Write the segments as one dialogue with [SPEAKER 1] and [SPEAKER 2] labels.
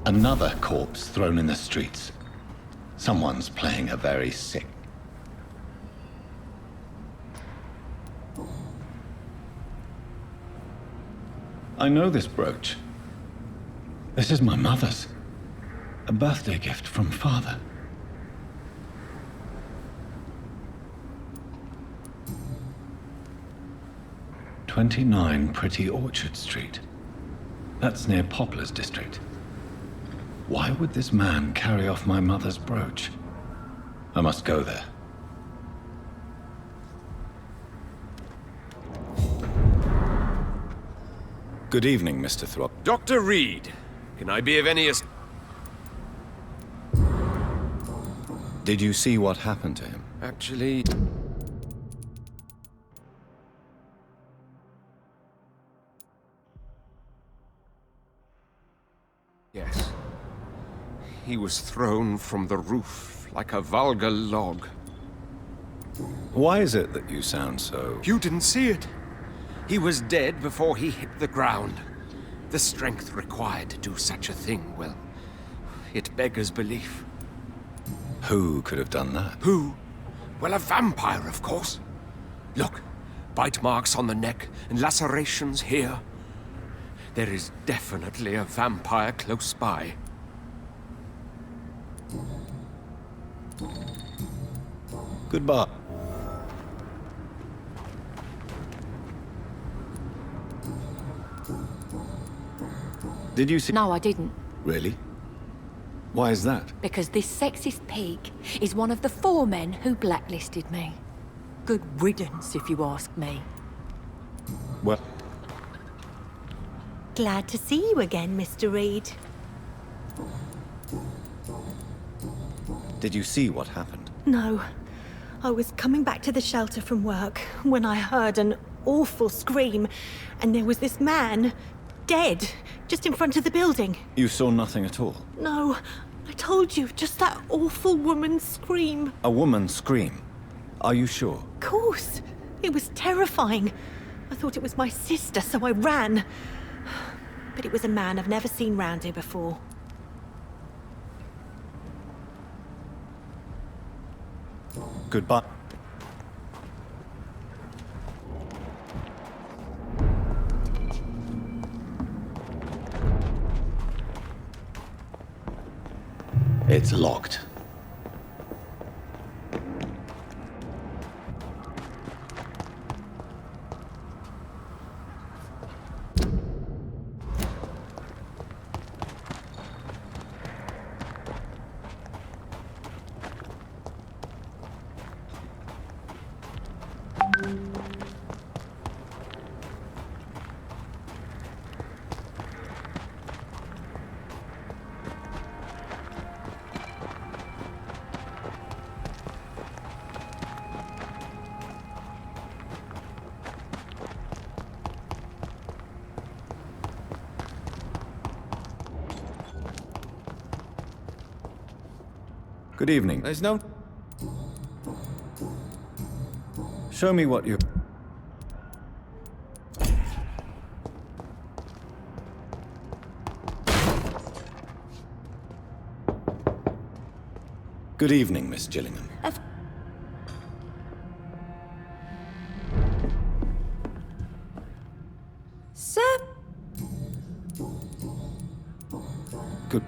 [SPEAKER 1] Another corpse thrown in the streets. Someone's playing a very sick. I know this brooch. This is my mother's. A birthday gift from father. "29 Pretty Orchard Street. That's near Poplar's district. Why would this man carry off my mother's brooch? I must go there. Good evening, Mr. Throp.
[SPEAKER 2] Dr. Reed, can I be of any assistance?
[SPEAKER 1] Did you see what happened to him?
[SPEAKER 2] Actually... Yes. He was thrown from the roof like a vulgar log.
[SPEAKER 1] Why is it that you sound so...
[SPEAKER 2] You didn't see it. He was dead before he hit the ground. The strength required to do such a thing, well, it beggars belief.
[SPEAKER 1] Who could have done that?
[SPEAKER 2] Who? Well, a vampire, of course. Look, bite marks on the neck and lacerations here. There is definitely a vampire close by.
[SPEAKER 1] Goodbye. Did you see...
[SPEAKER 3] No, I didn't.
[SPEAKER 1] Really? Why is that?
[SPEAKER 3] Because this sexist pig is one of the 4 men who blacklisted me. Good riddance, if you ask me.
[SPEAKER 1] Well...
[SPEAKER 4] Glad to see you again, Mr. Reed.
[SPEAKER 1] Did you see what happened?
[SPEAKER 4] No. I was coming back to the shelter from work when I heard an awful scream, and there was this man, dead, just in front of the building.
[SPEAKER 1] You saw nothing at all?
[SPEAKER 4] No, I told you, just that awful woman's scream.
[SPEAKER 1] A woman scream? Are you sure?
[SPEAKER 4] Of course. It was terrifying. I thought it was my sister, so I ran. But it was a man I've never seen round here before.
[SPEAKER 1] Goodbye. It's locked. Good evening. There's no... Show me what you... Good evening, Miss Gillingham.
[SPEAKER 4] Sir?
[SPEAKER 1] Good...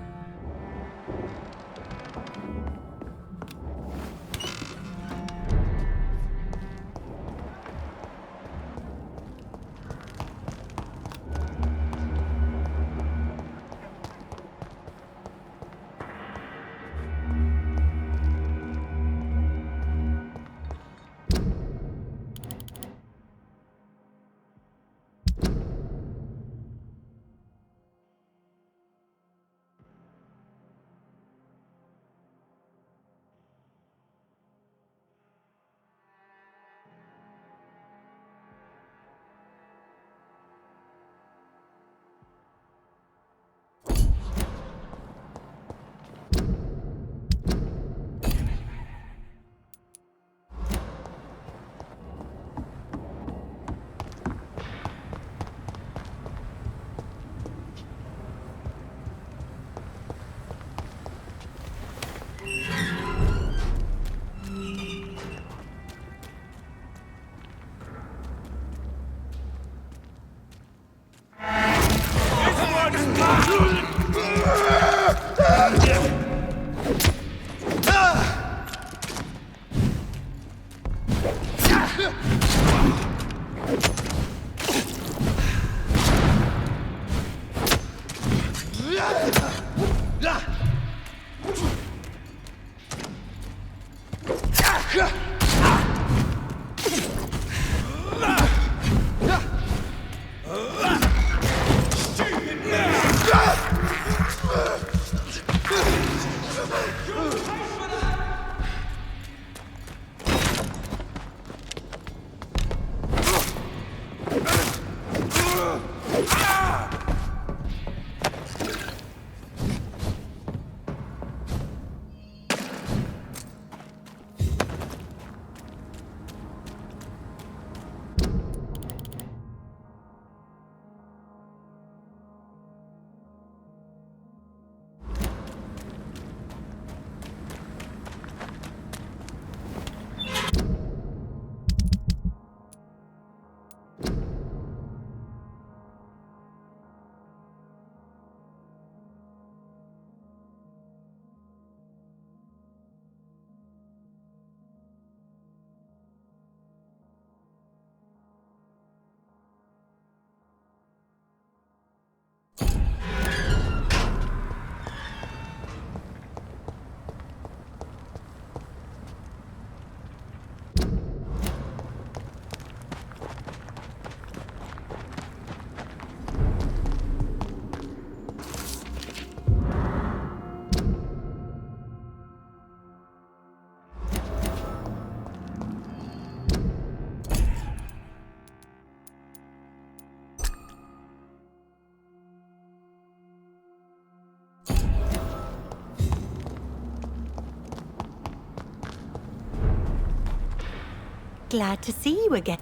[SPEAKER 4] Glad to see you again.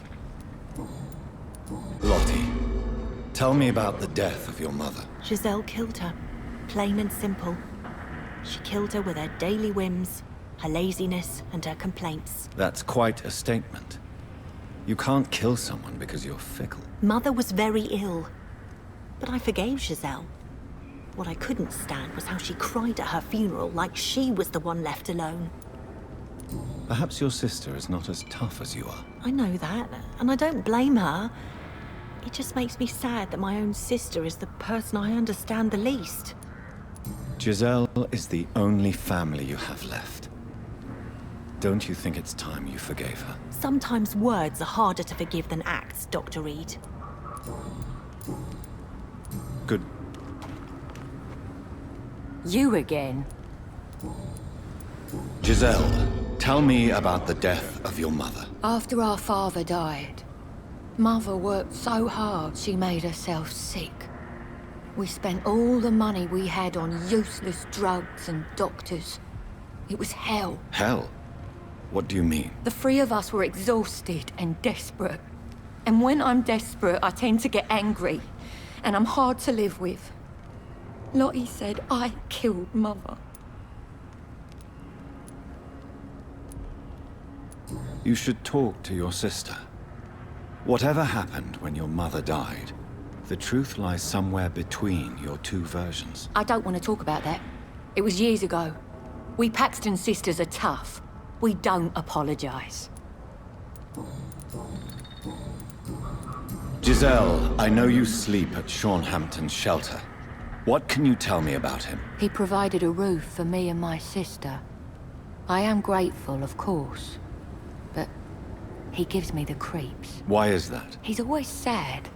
[SPEAKER 1] Lottie, tell me about the death of your mother.
[SPEAKER 4] Giselle killed her. Plain and simple. She killed her with her daily whims, her laziness, and her complaints.
[SPEAKER 1] That's quite a statement. You can't kill someone because you're fickle.
[SPEAKER 4] Mother was very ill. But I forgave Giselle. What I couldn't stand was how she cried at her funeral like she was the one left alone.
[SPEAKER 1] Perhaps your sister is not as tough as you are.
[SPEAKER 4] I know that, and I don't blame her. It just makes me sad that my own sister is the person I understand the least.
[SPEAKER 1] Giselle is the only family you have left. Don't you think it's time you forgave her?
[SPEAKER 4] Sometimes words are harder to forgive than acts, Dr. Reed.
[SPEAKER 1] Good.
[SPEAKER 3] You again?
[SPEAKER 1] Giselle, tell me about the death of your mother.
[SPEAKER 3] After our father died, Mother worked so hard she made herself sick. We spent all the money we had on useless drugs and doctors. It was hell.
[SPEAKER 1] Hell? What do you mean?
[SPEAKER 3] The three of us were exhausted and desperate. And when I'm desperate, I tend to get angry. And I'm hard to live with. Lottie said I killed Mother.
[SPEAKER 1] You should talk to your sister. Whatever happened when your mother died, the truth lies somewhere between your two versions.
[SPEAKER 3] I don't want to talk about that. It was years ago. We Paxton sisters are tough. We don't apologize.
[SPEAKER 1] Giselle, I know you sleep at Shaunhampton's shelter. What can you tell me about him?
[SPEAKER 3] He provided a roof for me and my sister. I am grateful, of course. But he gives me the creeps.
[SPEAKER 1] Why is that?
[SPEAKER 3] He's always sad.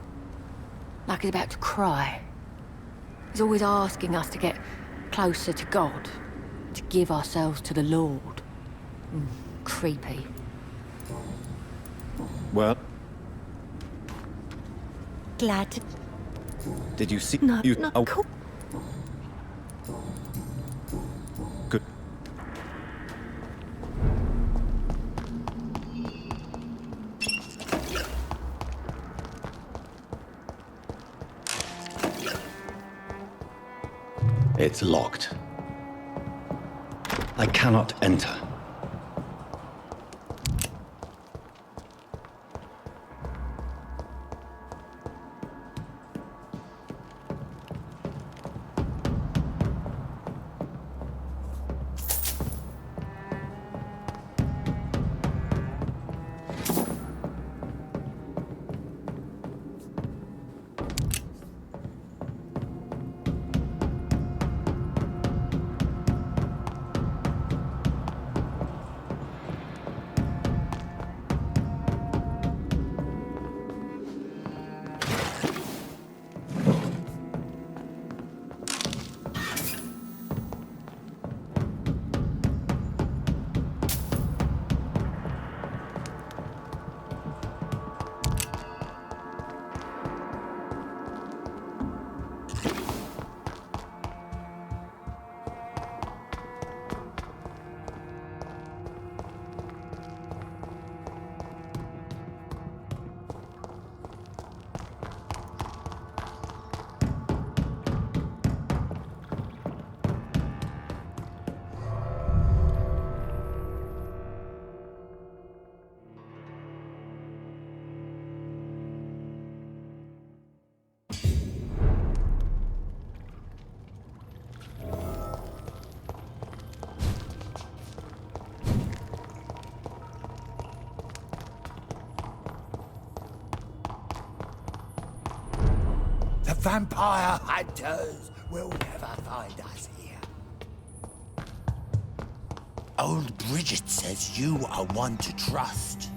[SPEAKER 3] Like he's about to cry. He's always asking us to get closer to God. To give ourselves to the Lord. Creepy.
[SPEAKER 1] Well,
[SPEAKER 4] Glad to...
[SPEAKER 1] did you see...
[SPEAKER 4] No,
[SPEAKER 1] you...
[SPEAKER 4] no,
[SPEAKER 1] oh,
[SPEAKER 4] cool.
[SPEAKER 1] good. It's locked. I cannot enter.
[SPEAKER 5] Vampire hunters will never find us here. Old Bridget says you are one to trust.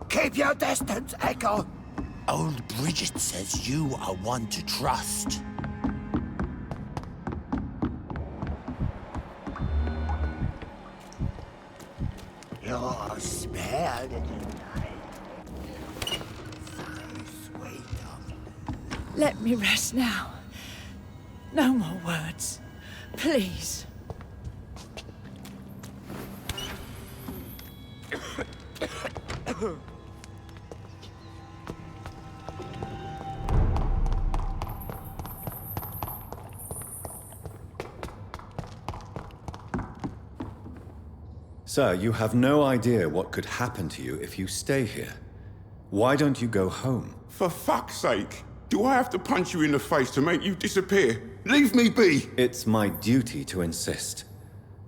[SPEAKER 5] Keep your distance, Echo. Old Bridget says you are one to trust. You're spared tonight. So sweet of you.
[SPEAKER 6] Let me rest now. No more words. Please.
[SPEAKER 1] Sir, you have no idea what could happen to you if you stay here. Why don't you go home?
[SPEAKER 7] For fuck's sake! Do I have to punch you in the face to make you disappear? Leave me be!
[SPEAKER 1] It's my duty to insist.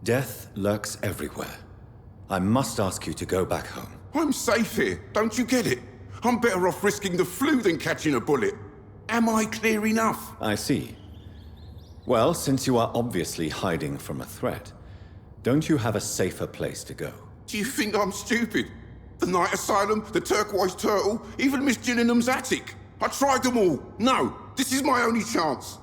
[SPEAKER 1] Death lurks everywhere. I must ask you to go back home.
[SPEAKER 7] I'm safe here, don't you get it? I'm better off risking the flu than catching a bullet. Am I clear enough?
[SPEAKER 1] I see. Well, since you are obviously hiding from a threat, don't you have a safer place to go?
[SPEAKER 7] Do you think I'm stupid? The Night Asylum, the Turquoise Turtle, even Miss Gillingham's attic. I tried them all. No, this is my only chance.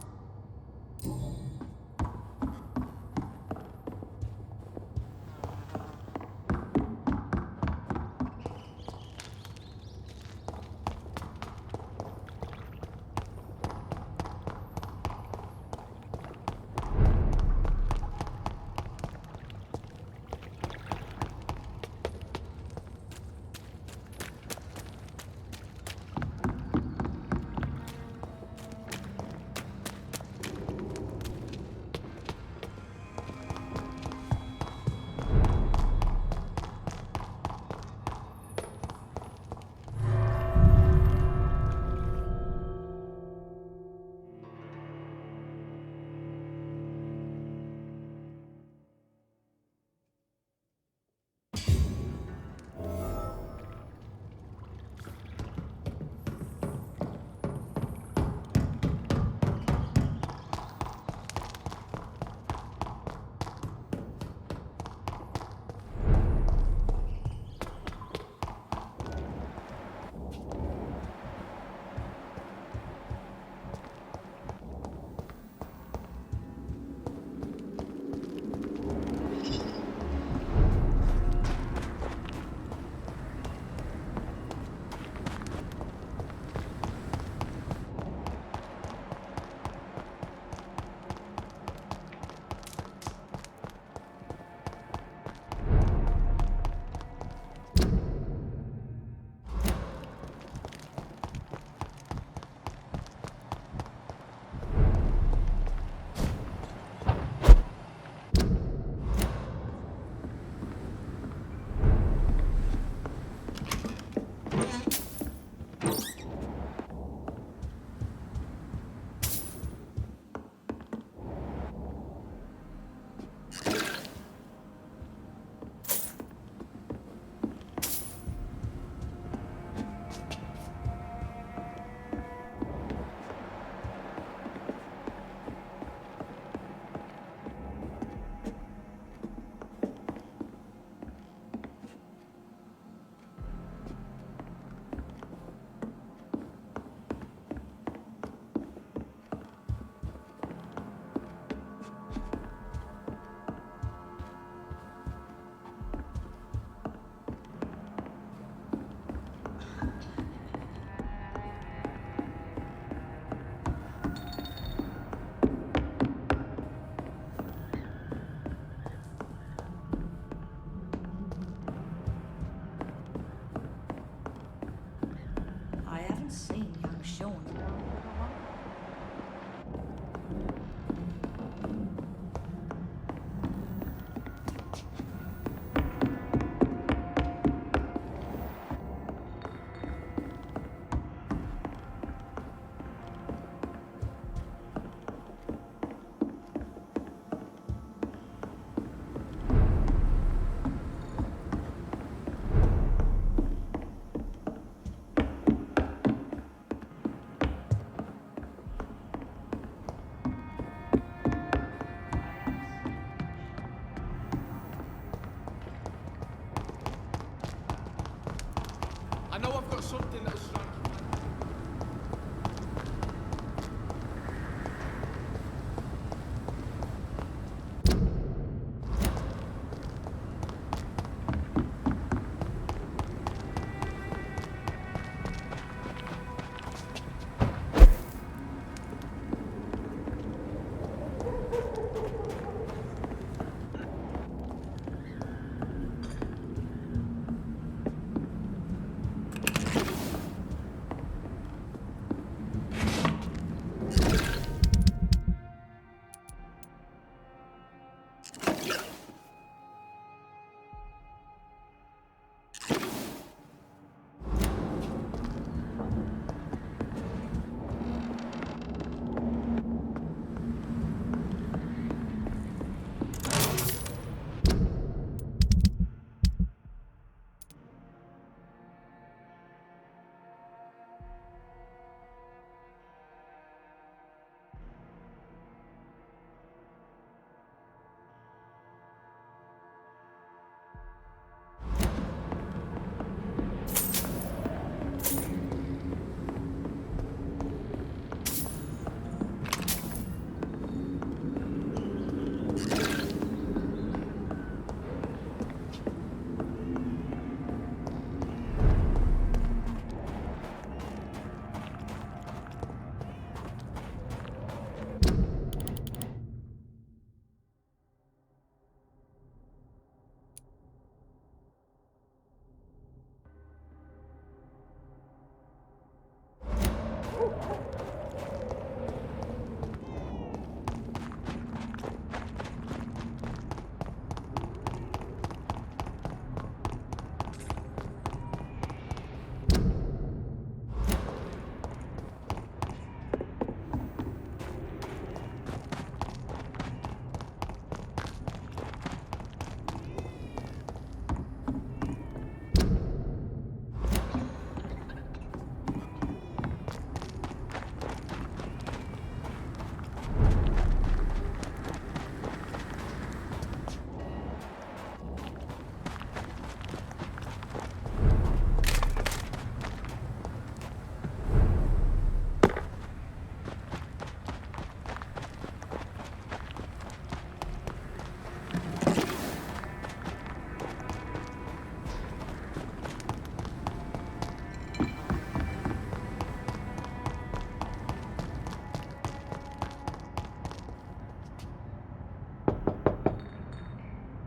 [SPEAKER 7] something that'll strike you.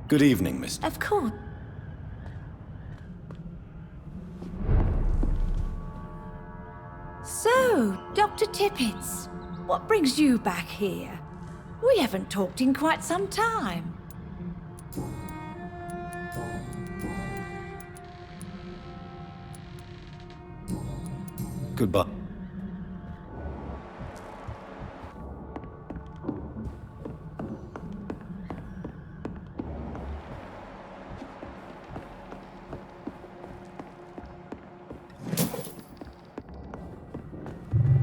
[SPEAKER 1] Good evening, Miss.
[SPEAKER 6] Of course. So, Dr. Tippets, what brings you back here? We haven't talked in quite some time.
[SPEAKER 1] Goodbye.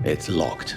[SPEAKER 1] It's locked.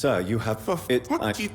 [SPEAKER 8] Sir, you have...
[SPEAKER 7] What do you...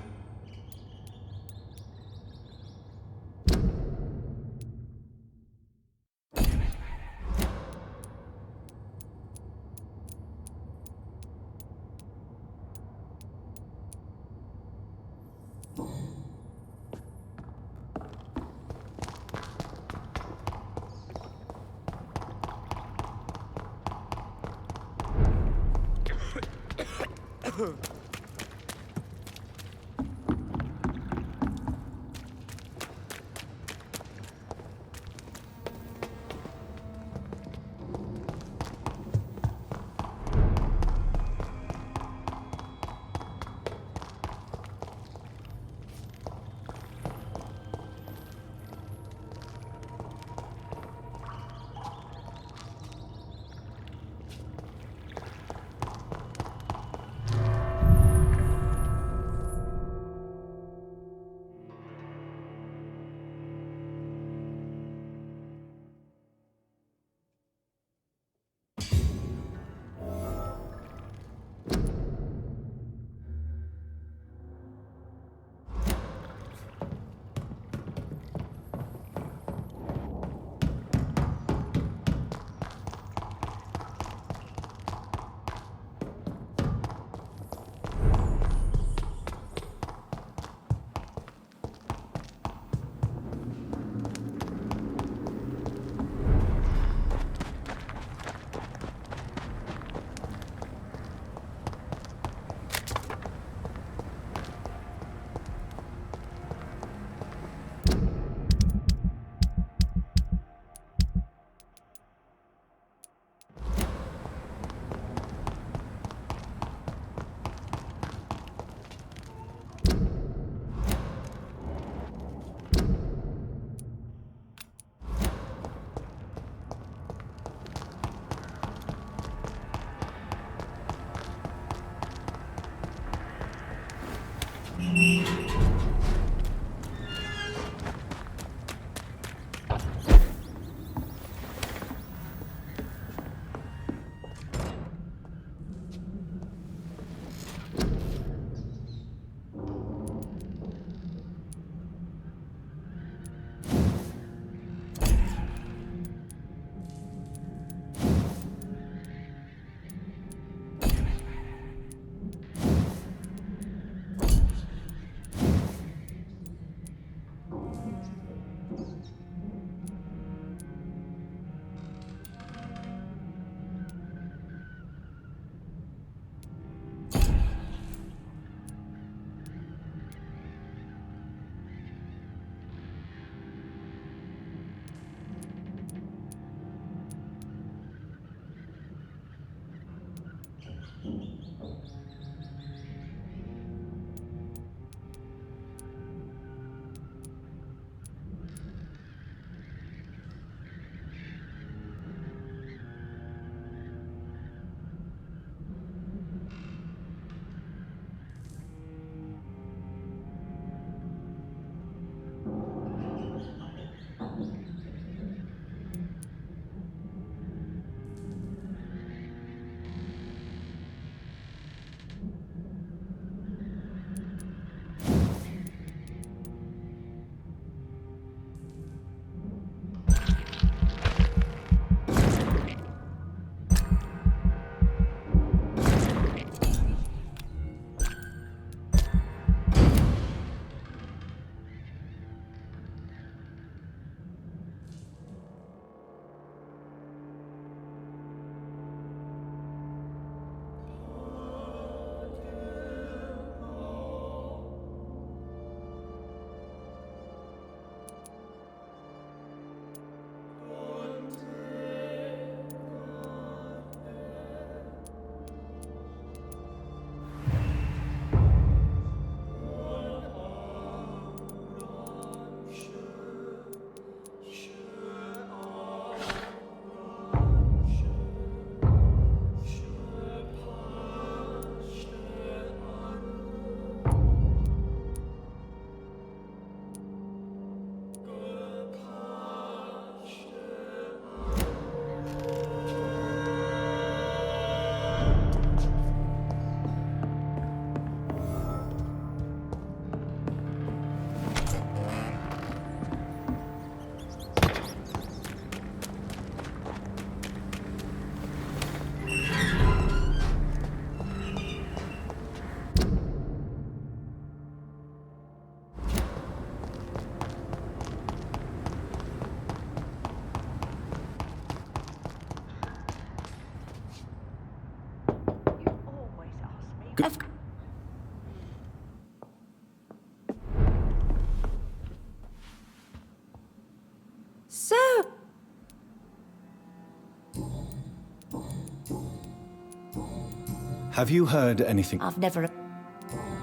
[SPEAKER 1] Have you heard anything?
[SPEAKER 6] I've never...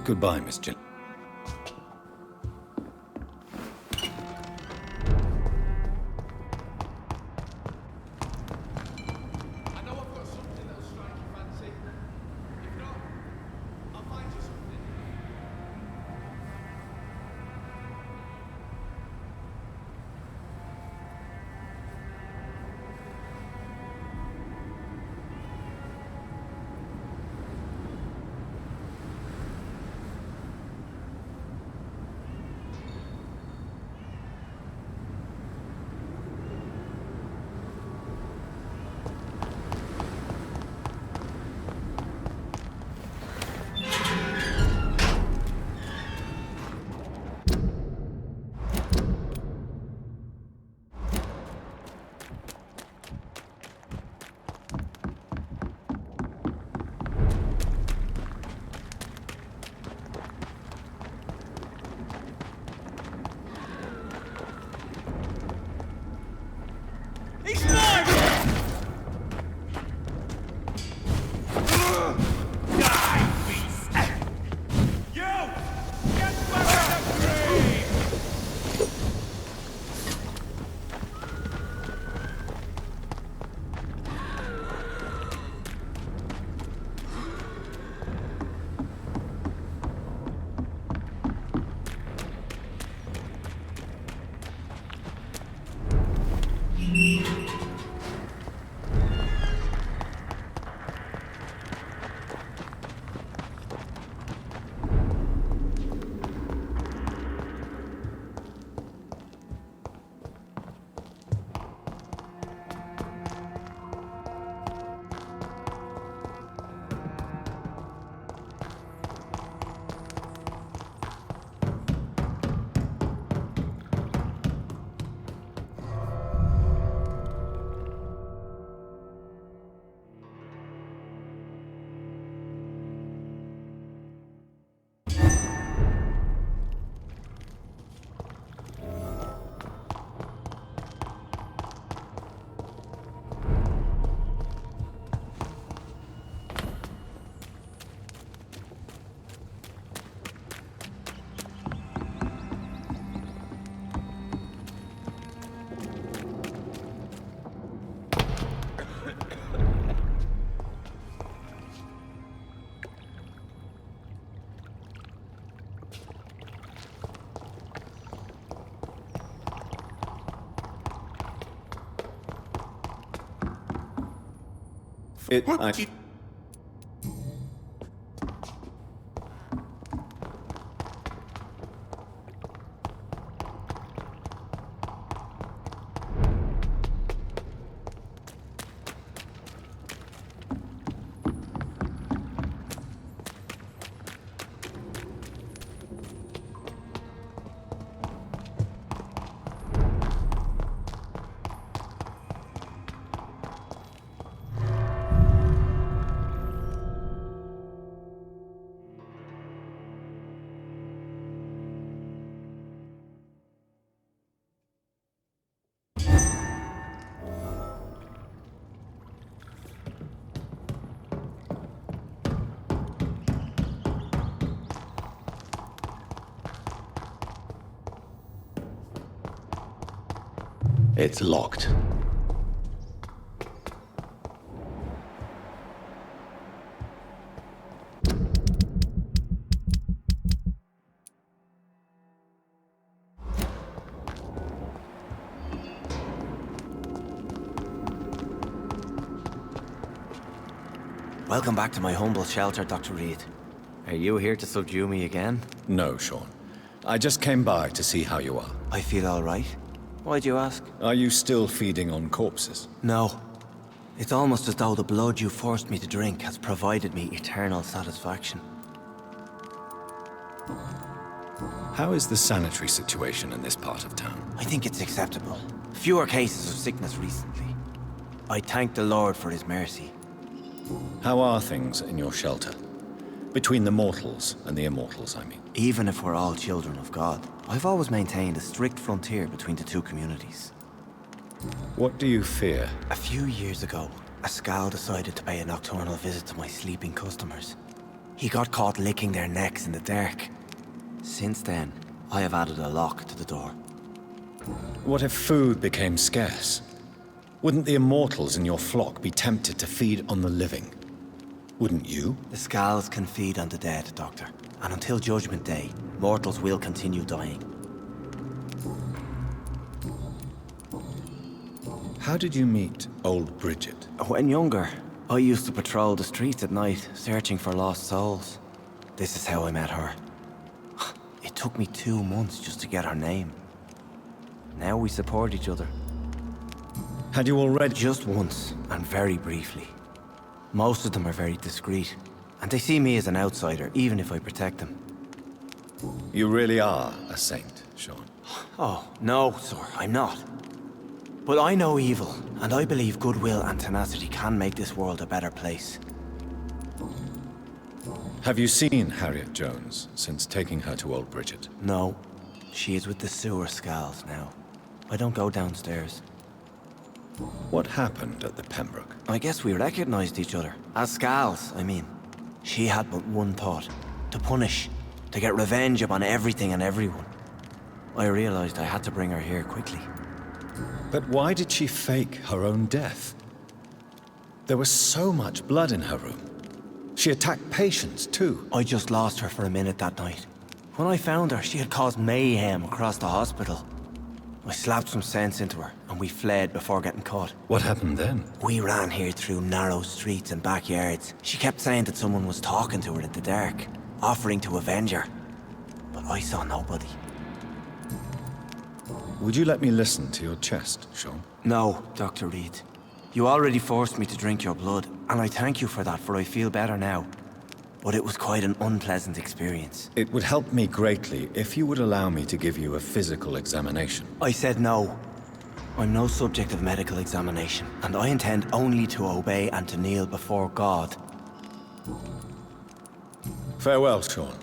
[SPEAKER 1] Goodbye, Miss Jill. It's locked.
[SPEAKER 8] Welcome back to my humble shelter, Dr. Reed. Are you here to subdue me again?
[SPEAKER 1] No, Sean. I just came by to see how you are.
[SPEAKER 8] I feel all right. Why'd you ask?
[SPEAKER 1] Are you still feeding on corpses?
[SPEAKER 8] No. It's almost as though the blood you forced me to drink has provided me eternal satisfaction.
[SPEAKER 1] How is the sanitary situation in this part of town?
[SPEAKER 8] I think it's acceptable. Fewer cases of sickness recently. I thank the Lord for his mercy.
[SPEAKER 1] How are things in your shelter? Between the mortals and the immortals, I mean.
[SPEAKER 8] Even if we're all children of God, I've always maintained a strict frontier between the two communities.
[SPEAKER 1] What do you fear?
[SPEAKER 8] A few years ago, a Scal decided to pay a nocturnal visit to my sleeping customers. He got caught licking their necks in the dark. Since then, I have added a lock to the door.
[SPEAKER 1] What if food became scarce? Wouldn't the immortals in your flock be tempted to feed on the living? Wouldn't you?
[SPEAKER 8] The Scals can feed on the dead, Doctor. And until Judgment Day, mortals will continue dying.
[SPEAKER 1] How did you meet old Bridget?
[SPEAKER 8] When younger, I used to patrol the streets at night, searching for lost souls. This is how I met her. It took me 2 months just to get her name. Now we support each other.
[SPEAKER 1] Had you already?
[SPEAKER 8] Just once, and very briefly. Most of them are very discreet, and they see me as an outsider, even if I protect them.
[SPEAKER 1] You really are a saint, Sean.
[SPEAKER 8] Oh, no, sir, I'm not. But I know evil, and I believe goodwill and tenacity can make this world a better place.
[SPEAKER 1] Have you seen Harriet Jones since taking her to old Bridget?
[SPEAKER 8] No, she is with the sewer Scals now. I don't go downstairs.
[SPEAKER 1] What happened at the Pembroke?
[SPEAKER 8] I guess we recognized each other. As Scals, I mean. She had but one thought. To punish. To get revenge upon everything and everyone. I realized I had to bring her here quickly.
[SPEAKER 1] But why did she fake her own death? There was so much blood in her room. She attacked patients, too.
[SPEAKER 8] I just lost her for a minute that night. When I found her, she had caused mayhem across the hospital. I slapped some sense into her, and we fled before getting caught.
[SPEAKER 1] What happened then?
[SPEAKER 8] We ran here through narrow streets and backyards. She kept saying that someone was talking to her in the dark, offering to avenge her. But I saw nobody.
[SPEAKER 1] Would you let me listen to your chest, Sean?
[SPEAKER 8] No, Dr. Reed. You already forced me to drink your blood, and I thank you for that, for I feel better now. But it was quite an unpleasant experience.
[SPEAKER 1] It would help me greatly if you would allow me to give you a physical examination.
[SPEAKER 8] I said no. I'm no subject of medical examination, and I intend only to obey and to kneel before God.
[SPEAKER 1] Farewell, Sean.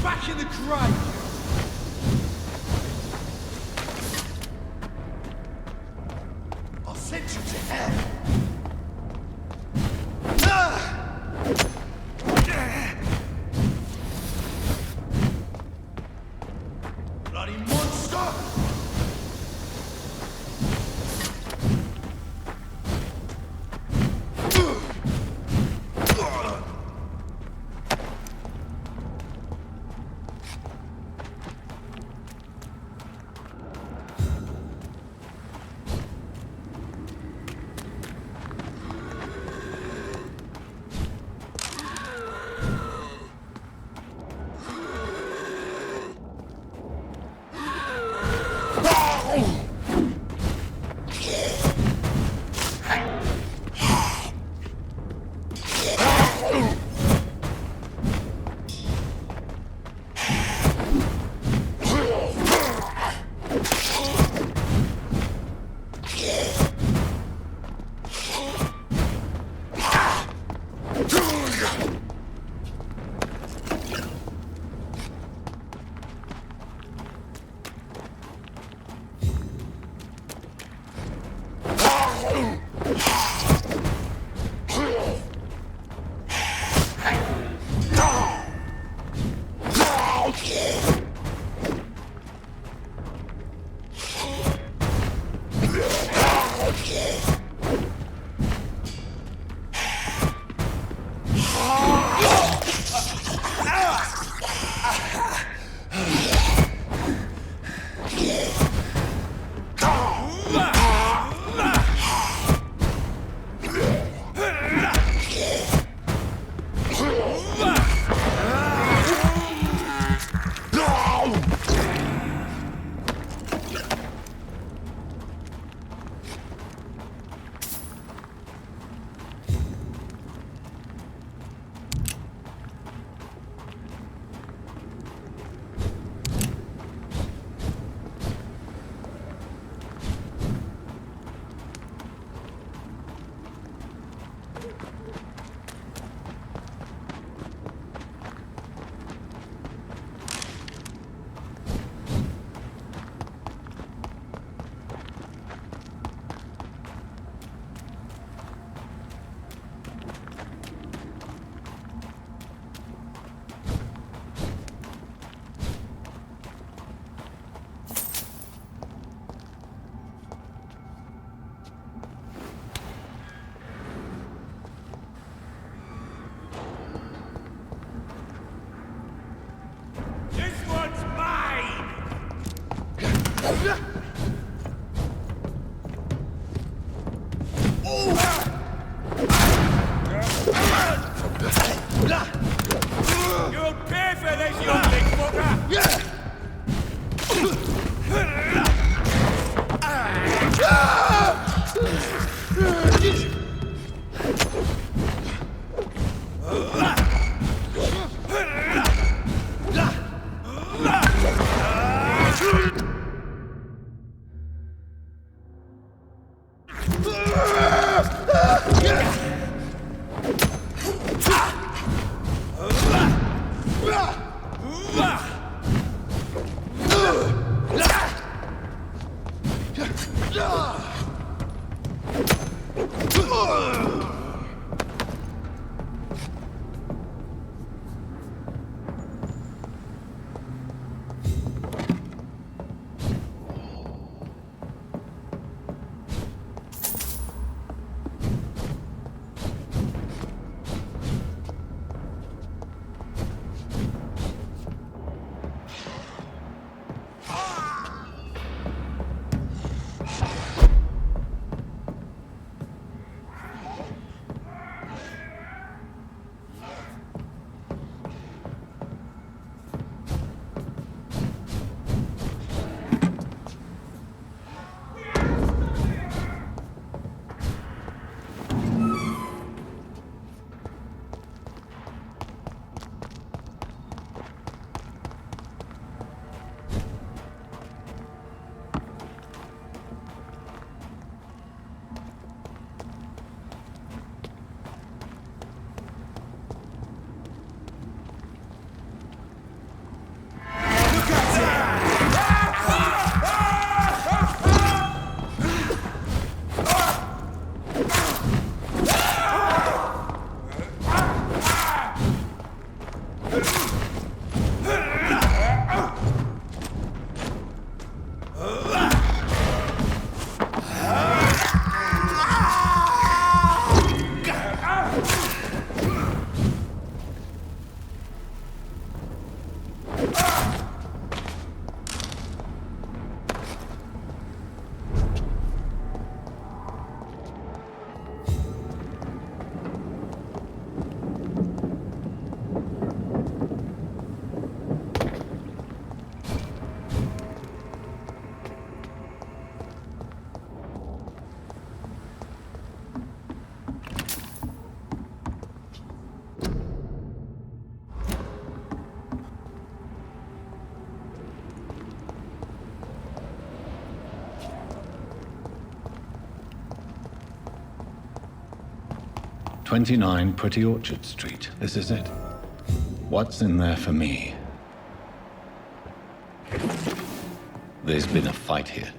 [SPEAKER 9] Back in the grave! I'll send you to hell! Bloody monster!
[SPEAKER 2] You'll pay for this, you big fucker!
[SPEAKER 1] "29 Pretty Orchard Street. This is it. What's in there for me? There's been a fight here.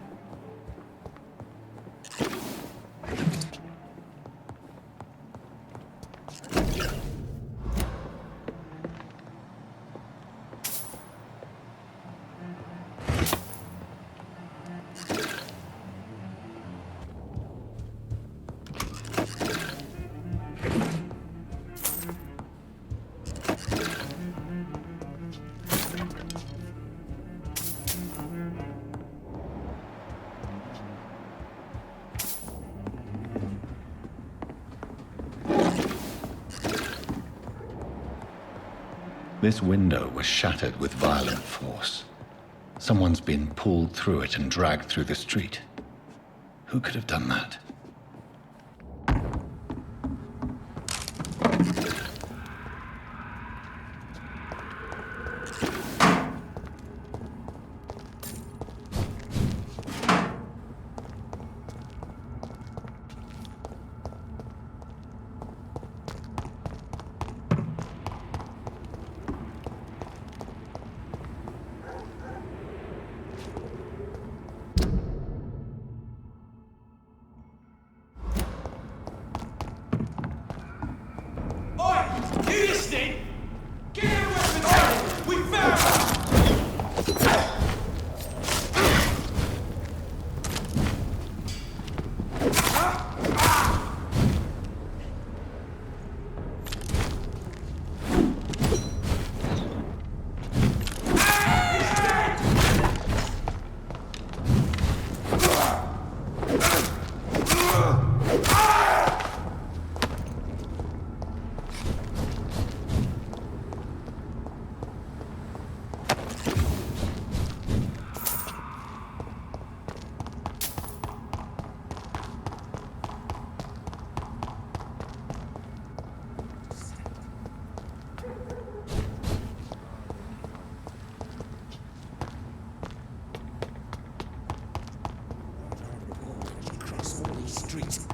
[SPEAKER 1] This window was shattered with violent force. Someone's been pulled through it and dragged through the street. Who could have done that?
[SPEAKER 9] street.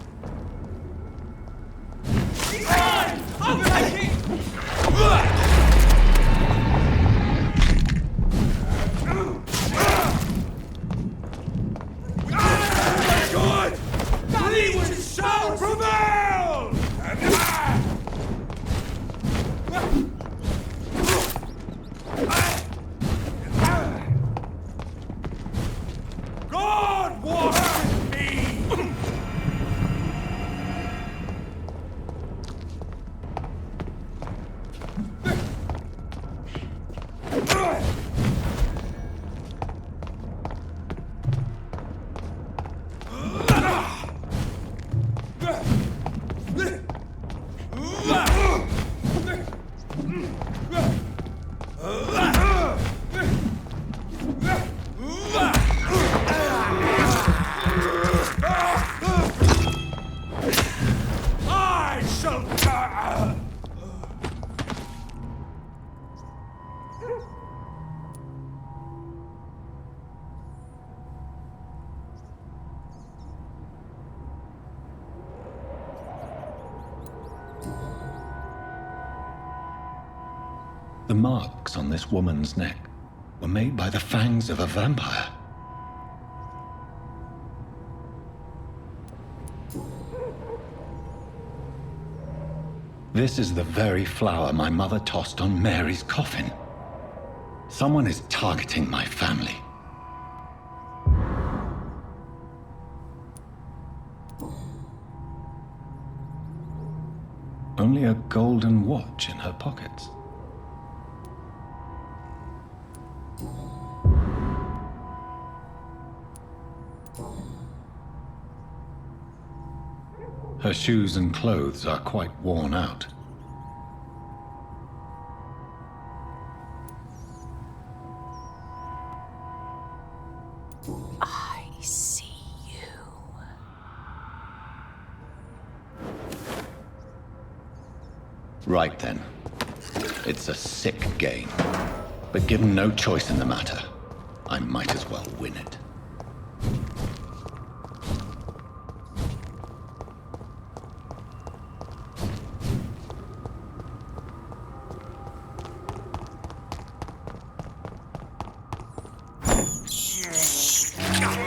[SPEAKER 1] The marks on this woman's neck were made by the fangs of a vampire. This is the very flower my mother tossed on Mary's coffin. Someone is targeting my family. Only a golden watch in her pockets. Her shoes and clothes are quite worn out.
[SPEAKER 6] I see you.
[SPEAKER 1] Right then. It's a sick game. But given no choice in the matter, I might as well win it.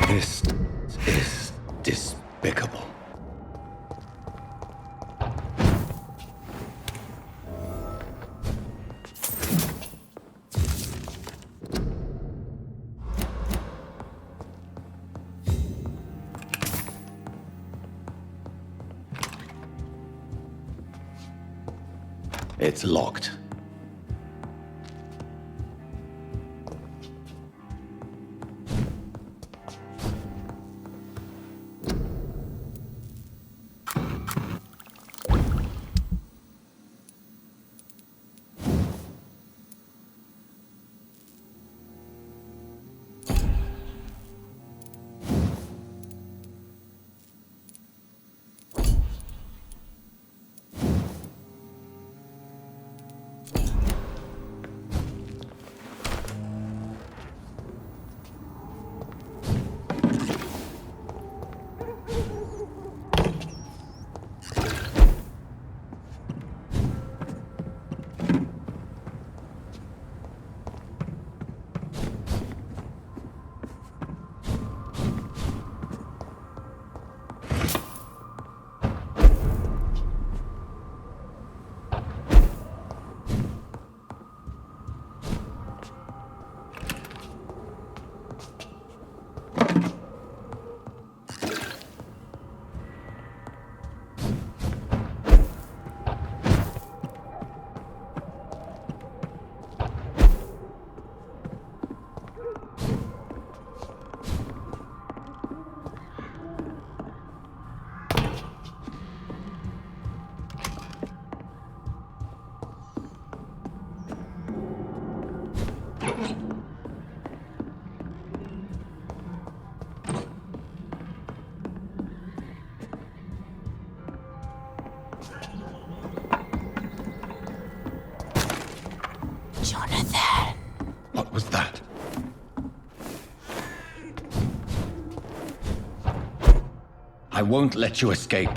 [SPEAKER 1] This is despicable. It's locked. I won't let you escape.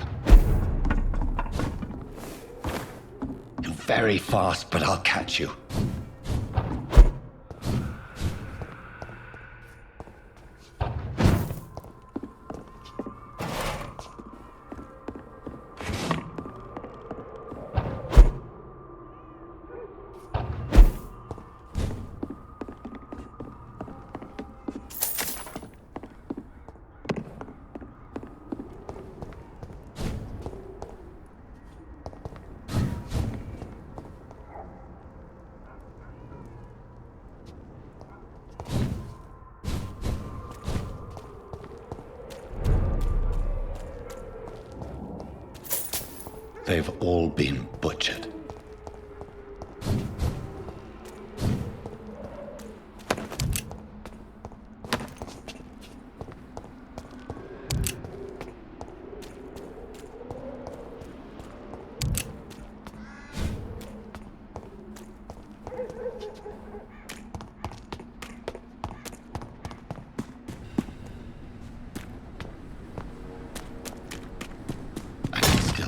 [SPEAKER 1] You're very fast, but I'll catch you. They've all been butchered.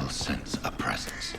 [SPEAKER 1] Sense a presence.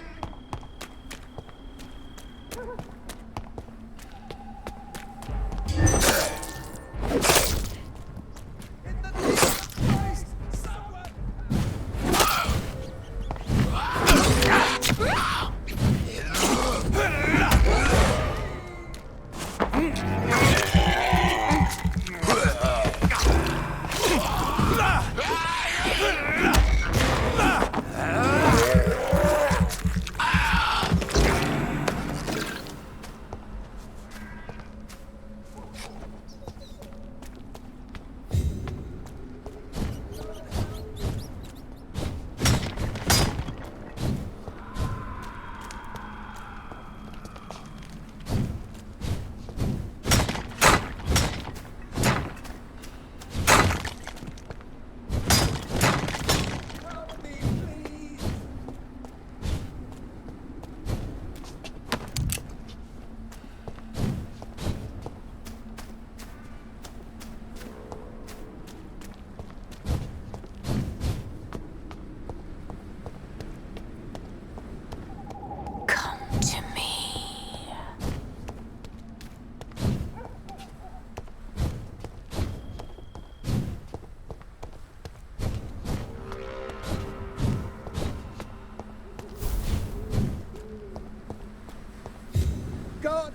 [SPEAKER 9] God!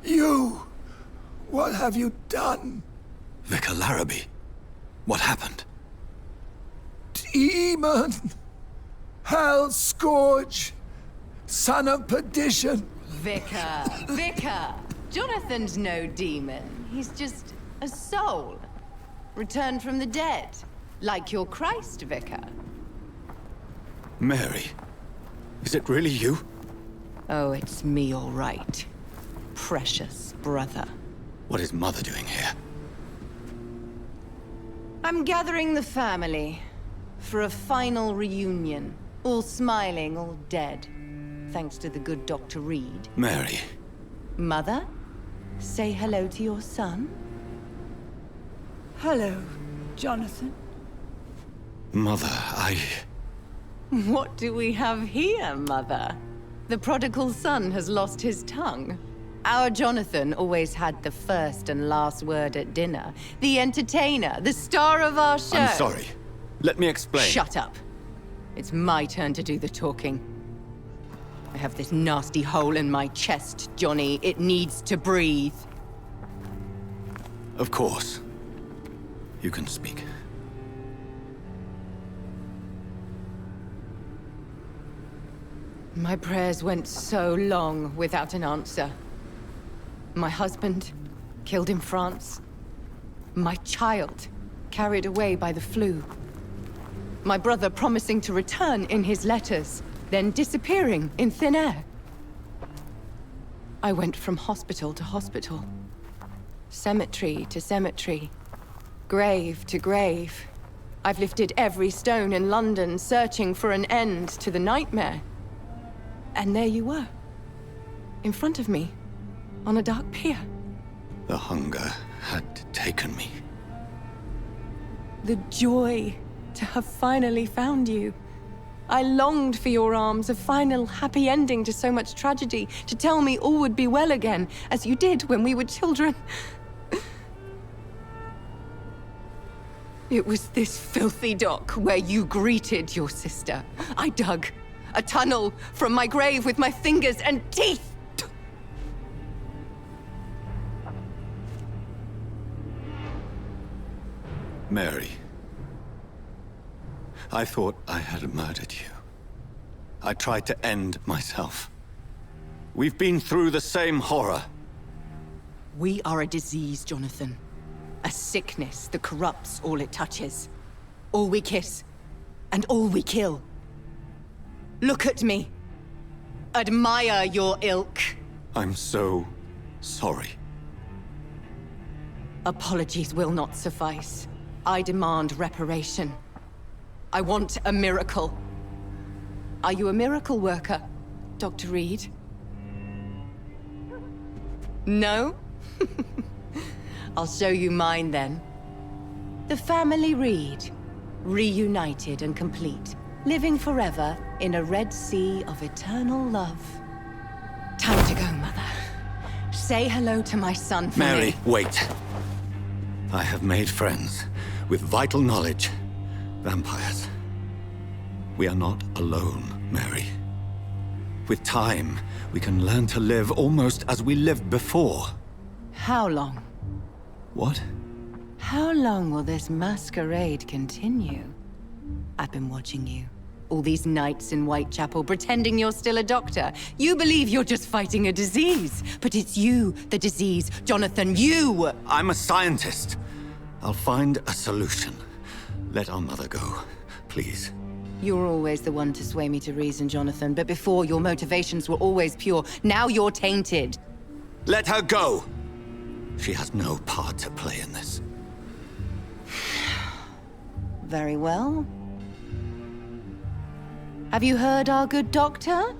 [SPEAKER 9] You! What have you done?
[SPEAKER 10] Vicar Larrabee, what happened?
[SPEAKER 9] Demon! Hell scourge! Son of perdition!
[SPEAKER 11] Vicar! Jonathan's no demon. He's just a soul. Returned from the dead. Like your Christ, Vicar.
[SPEAKER 10] Mary, is it really you?
[SPEAKER 11] Oh, it's me, all right. Precious brother.
[SPEAKER 10] What is Mother doing here?
[SPEAKER 11] I'm gathering the family for a final reunion. All smiling, all dead. Thanks to the good Dr. Reed.
[SPEAKER 10] Mary.
[SPEAKER 11] Mother, say hello to your son.
[SPEAKER 6] Hello, Jonathan.
[SPEAKER 10] Mother,
[SPEAKER 11] What do we have here, Mother? The prodigal son has lost his tongue. Our Jonathan always had the first and last word at dinner. The entertainer, the star of our show.
[SPEAKER 10] I'm sorry. Let me explain.
[SPEAKER 11] Shut up. It's my turn to do the talking. I have this nasty hole in my chest, Johnny. It needs to breathe.
[SPEAKER 10] Of course. You can speak.
[SPEAKER 11] My prayers went so long without an answer. My husband, killed in France. My child, carried away by the flu. My brother promising to return in his letters, then disappearing in thin air. I went from hospital to hospital. Cemetery to cemetery. Grave to grave. I've lifted every stone in London, searching for an end to the nightmare. And there you were. In front of me. On a dark pier.
[SPEAKER 10] The hunger had taken me.
[SPEAKER 11] The joy to have finally found you. I longed for your arms, a final happy ending to so much tragedy, to tell me all would be well again, as you did when we were children. It was this filthy dock where you greeted your sister. I dug a tunnel from my grave with my fingers and teeth.
[SPEAKER 10] Mary, I thought I had murdered you. I tried to end myself. We've been through the same horror.
[SPEAKER 11] We are a disease, Jonathan. A sickness that corrupts all it touches. All we kiss, and all we kill. Look at me. Admire your ilk.
[SPEAKER 10] I'm so sorry.
[SPEAKER 11] Apologies will not suffice. I demand reparation. I want a miracle. Are you a miracle worker, Dr. Reed? No? I'll show you mine then. The family Reed, reunited and complete, living forever in a red sea of eternal love. Time to go, Mother. Say hello to my son for
[SPEAKER 10] Mary,
[SPEAKER 11] me.
[SPEAKER 10] wait. I have made friends with vital knowledge. Vampires. We are not alone, Mary. With time, we can learn to live almost as we lived before.
[SPEAKER 11] How long?
[SPEAKER 10] What?
[SPEAKER 11] How long will this masquerade continue? I've been watching you. All these nights in Whitechapel, pretending you're still a doctor. You believe you're just fighting a disease. But it's you, the disease. Jonathan, you!
[SPEAKER 10] I'm a scientist. I'll find a solution. Let our mother go, please.
[SPEAKER 11] You're always the one to sway me to reason, Jonathan. But before, your motivations were always pure. Now you're tainted.
[SPEAKER 10] Let her go! She has no part to play in this.
[SPEAKER 11] Very well. Have you heard our good doctor?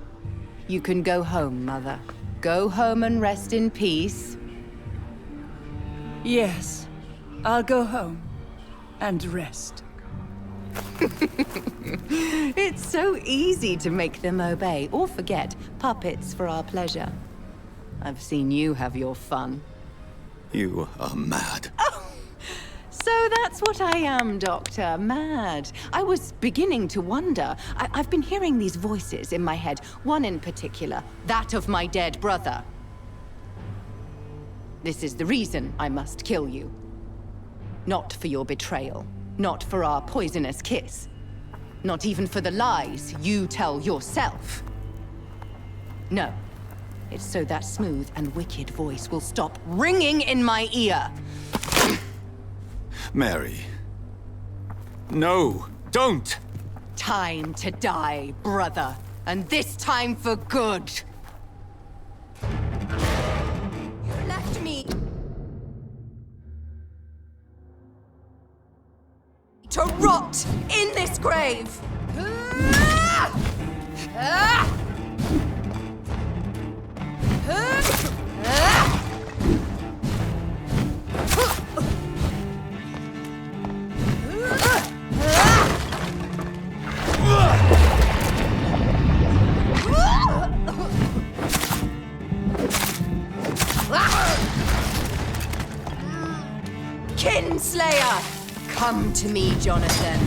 [SPEAKER 11] You can go home, Mother. Go home and rest in peace.
[SPEAKER 12] Yes, I'll go home and rest.
[SPEAKER 11] It's so easy to make them obey or forget. Puppets for our pleasure. I've seen you have your fun.
[SPEAKER 10] You are mad.
[SPEAKER 11] So that's what I am, Doctor. Mad. I was beginning to wonder. I've been hearing these voices in my head. One in particular, that of my dead brother. This is the reason I must kill you. Not for your betrayal. Not for our poisonous kiss. Not even for the lies you tell yourself. No. It's so that smooth and wicked voice will stop ringing in my ear.
[SPEAKER 10] Mary. No, don't!
[SPEAKER 11] Time to die, brother. And this time for good. You left me to rot in this grave. Kinslayer! Come to me, Jonathan.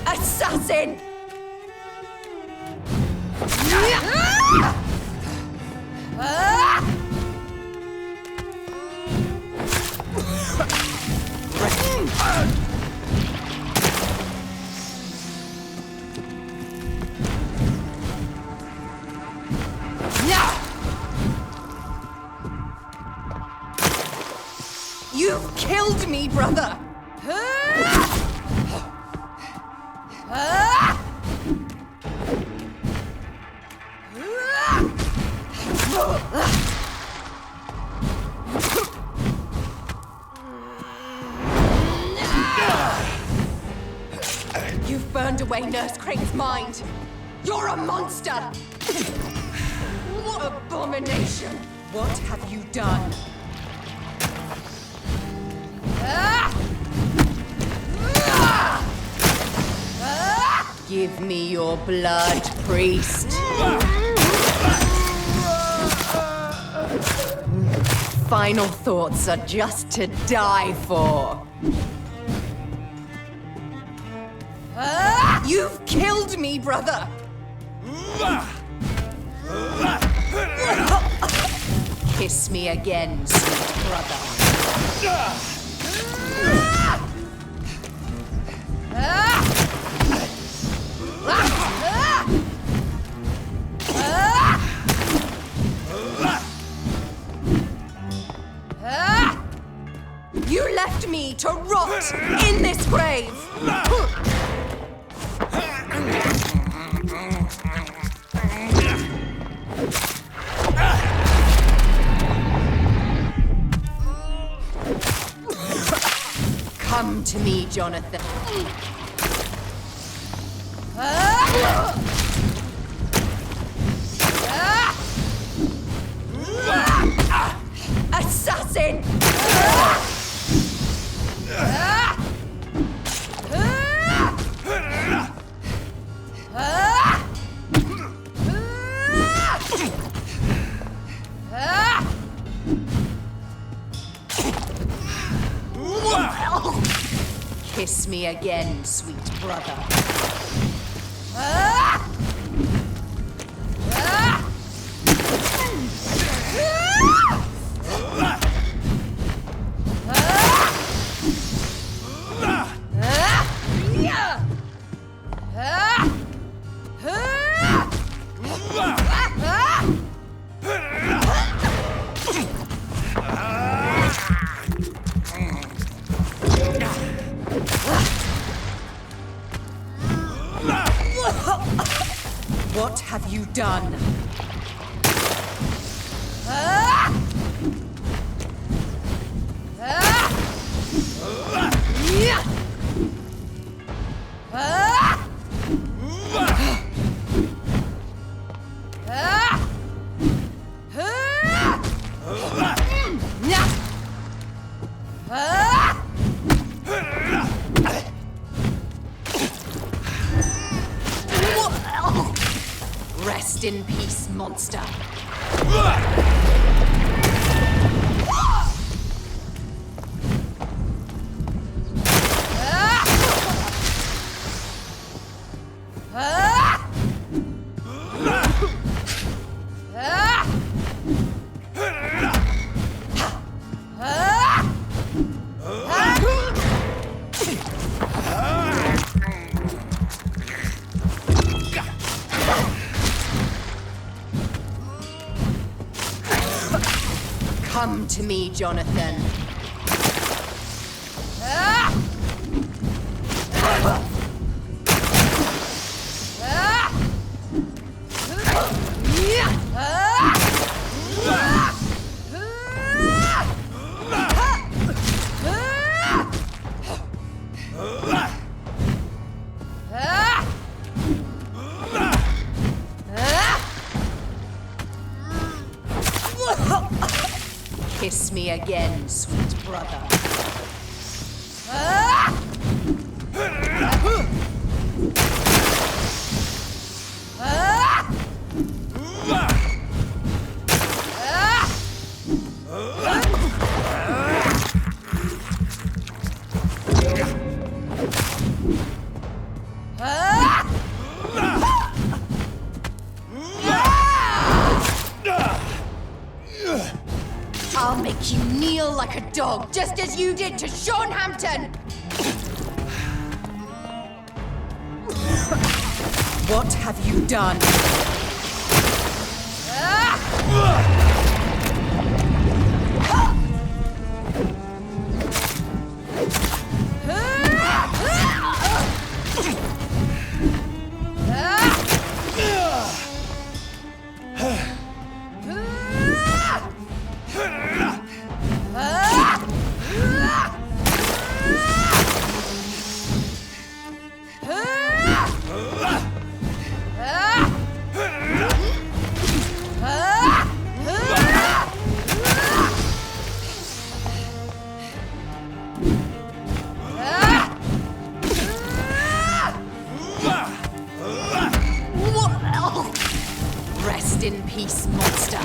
[SPEAKER 11] Assassin! You've killed me, brother! burned away Nurse Crane's mind. You're a monster! What abomination! What have you done? Give me your blood, priest. Final thoughts are just to die for. You've killed me, brother! Kiss me again, sweet brother. You left me to rot in this grave! Come to me, Jonathan. Assassin! Kiss me again, sweet brother. What have you done? Rest in peace, monster. Come to me, Jonathan. Kiss me again, sweet brother. I'll make you kneel like a dog, just as you did to Sean Hampton! What have you done?
[SPEAKER 6] peace, monster.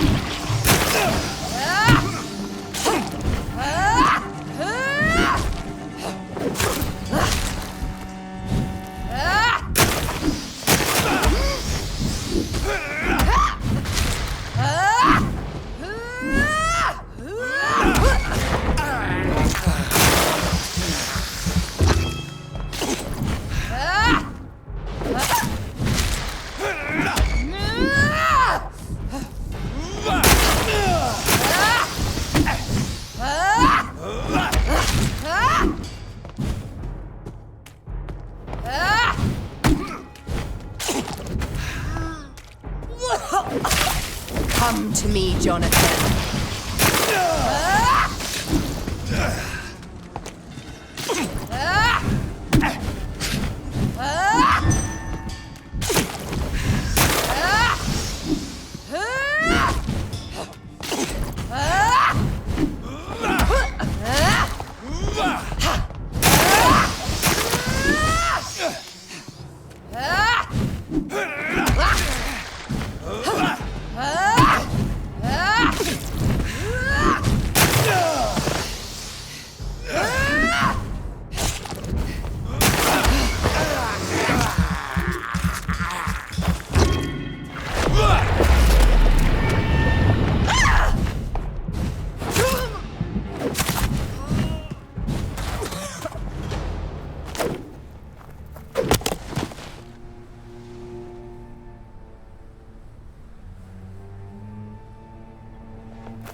[SPEAKER 6] Come to me, Jonathan.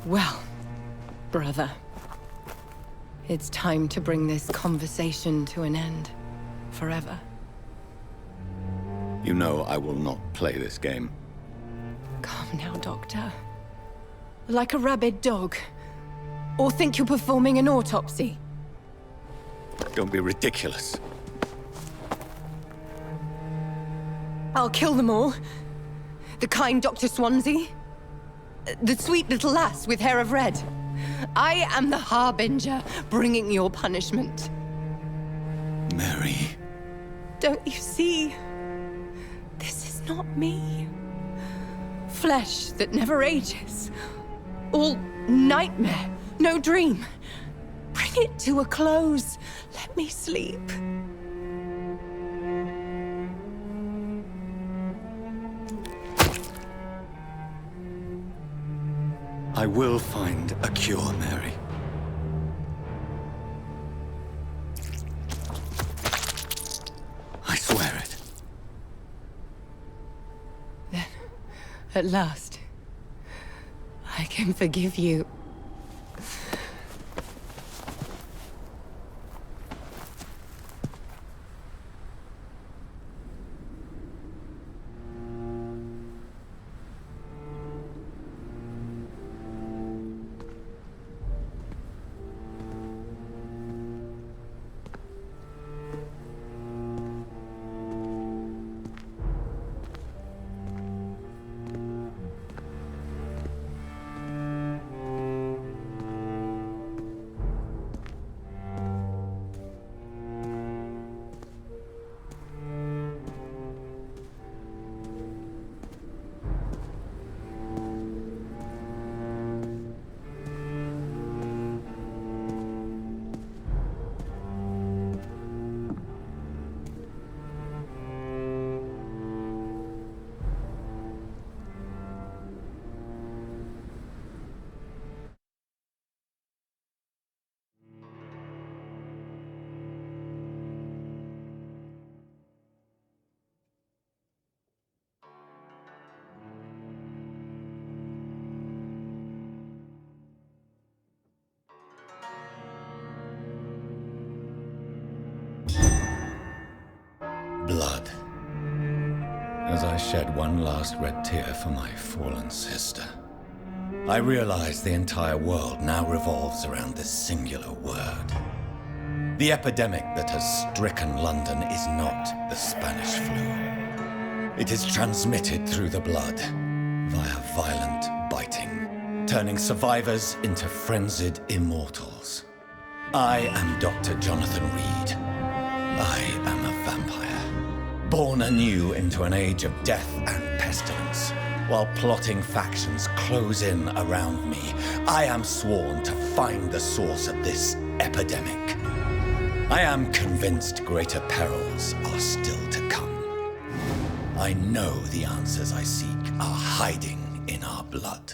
[SPEAKER 6] Well, brother, it's time to bring this conversation to an end. Forever.
[SPEAKER 10] You know I will not play this game.
[SPEAKER 11] Calm now, Doctor. Like a rabid dog. Or think you're performing an autopsy.
[SPEAKER 10] Don't be ridiculous.
[SPEAKER 11] I'll kill them all. The kind Dr. Swansea. The sweet little lass with hair of red. I am the harbinger, bringing your punishment.
[SPEAKER 10] Mary.
[SPEAKER 11] Don't you see? This is not me. Flesh that never ages. All nightmare, no dream. Bring it to a close. Let me sleep.
[SPEAKER 10] I will find a cure, Mary. I swear it.
[SPEAKER 11] Then, at last, I can forgive you.
[SPEAKER 1] Blood. As I shed one last red tear for my fallen sister, I realize the entire world now revolves around this singular word. The epidemic that has stricken London is not the Spanish flu. It is transmitted through the blood, via violent biting, turning survivors into frenzied immortals. I am Dr. Jonathan Reed. I am a vampire, born anew into an age of death and pestilence.
[SPEAKER 13] while plotting factions close in around me, I am sworn to find the source of this epidemic. I am convinced greater perils are still to come. I know the answers I seek are hiding in our blood.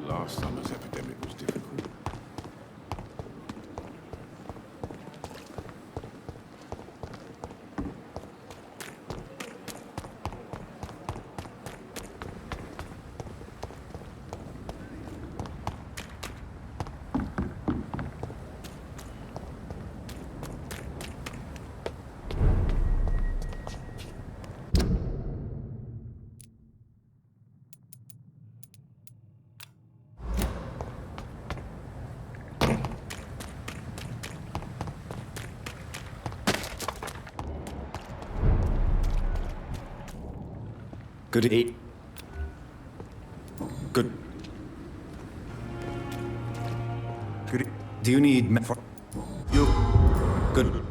[SPEAKER 7] Last summer's epidemic was difficult.
[SPEAKER 8] Good eat. Good. Good. Do you need for you? Good.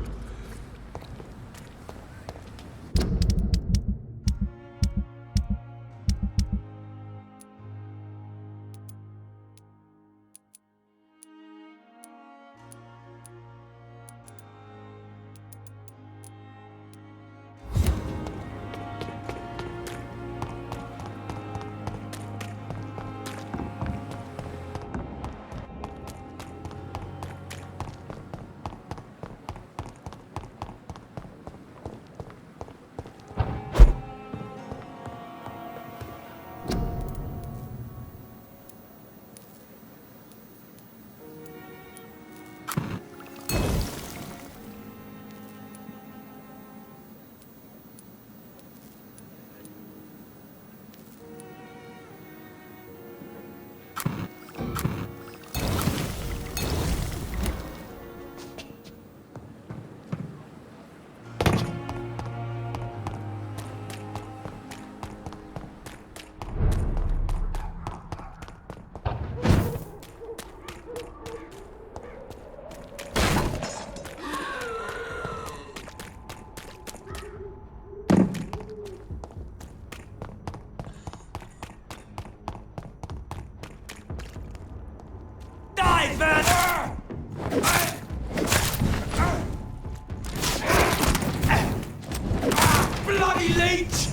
[SPEAKER 9] Bloody leech!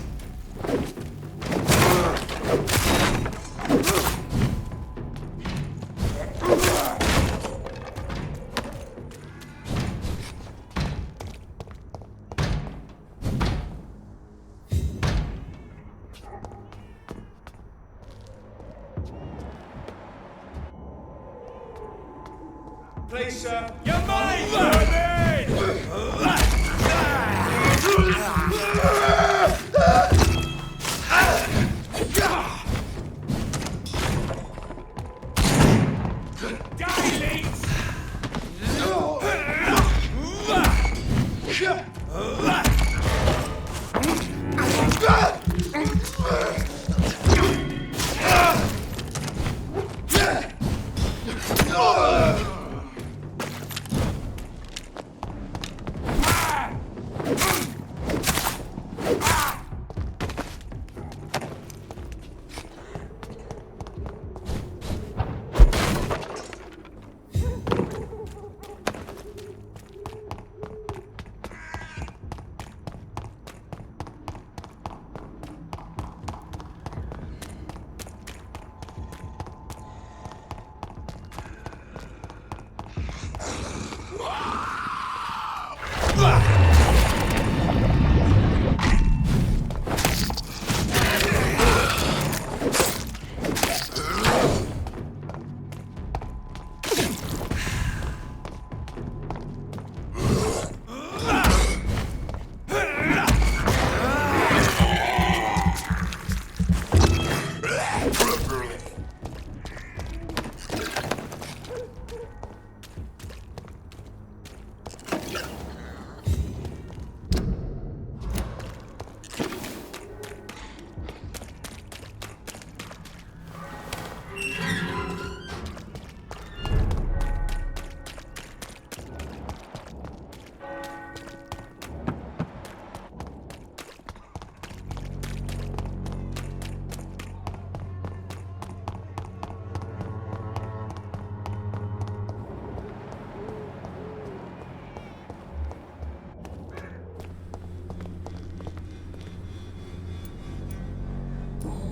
[SPEAKER 9] Please, sir. You're mine!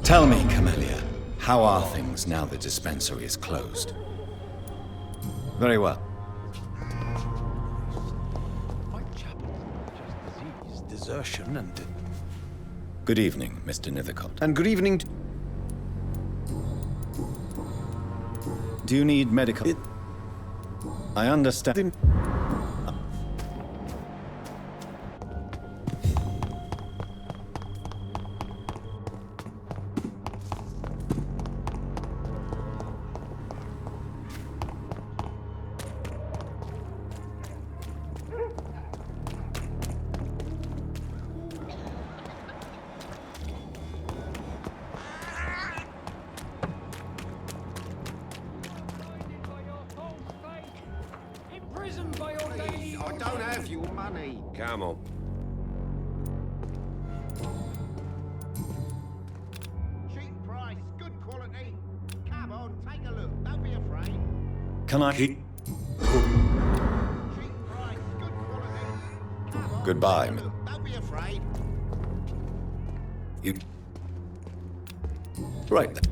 [SPEAKER 1] Tell me, Camellia, how are things now the dispensary is closed? Very well.
[SPEAKER 14] Disease, desertion, and...
[SPEAKER 1] Good evening, Mr. Nithercott.
[SPEAKER 14] And good evening
[SPEAKER 1] Do you need medical... I understand...
[SPEAKER 5] I don't have your money.
[SPEAKER 2] Come on.
[SPEAKER 5] Cheap price, good quality. Come on, take a look. Don't be afraid.
[SPEAKER 1] Can I...
[SPEAKER 5] Cheap price, good quality. Come on,
[SPEAKER 1] Goodbye.
[SPEAKER 5] take a look. Don't be afraid.
[SPEAKER 1] You... Right then.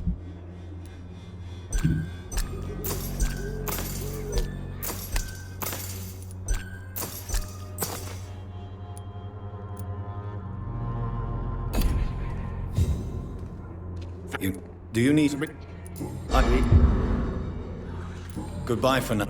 [SPEAKER 1] Do you need... Goodbye for now.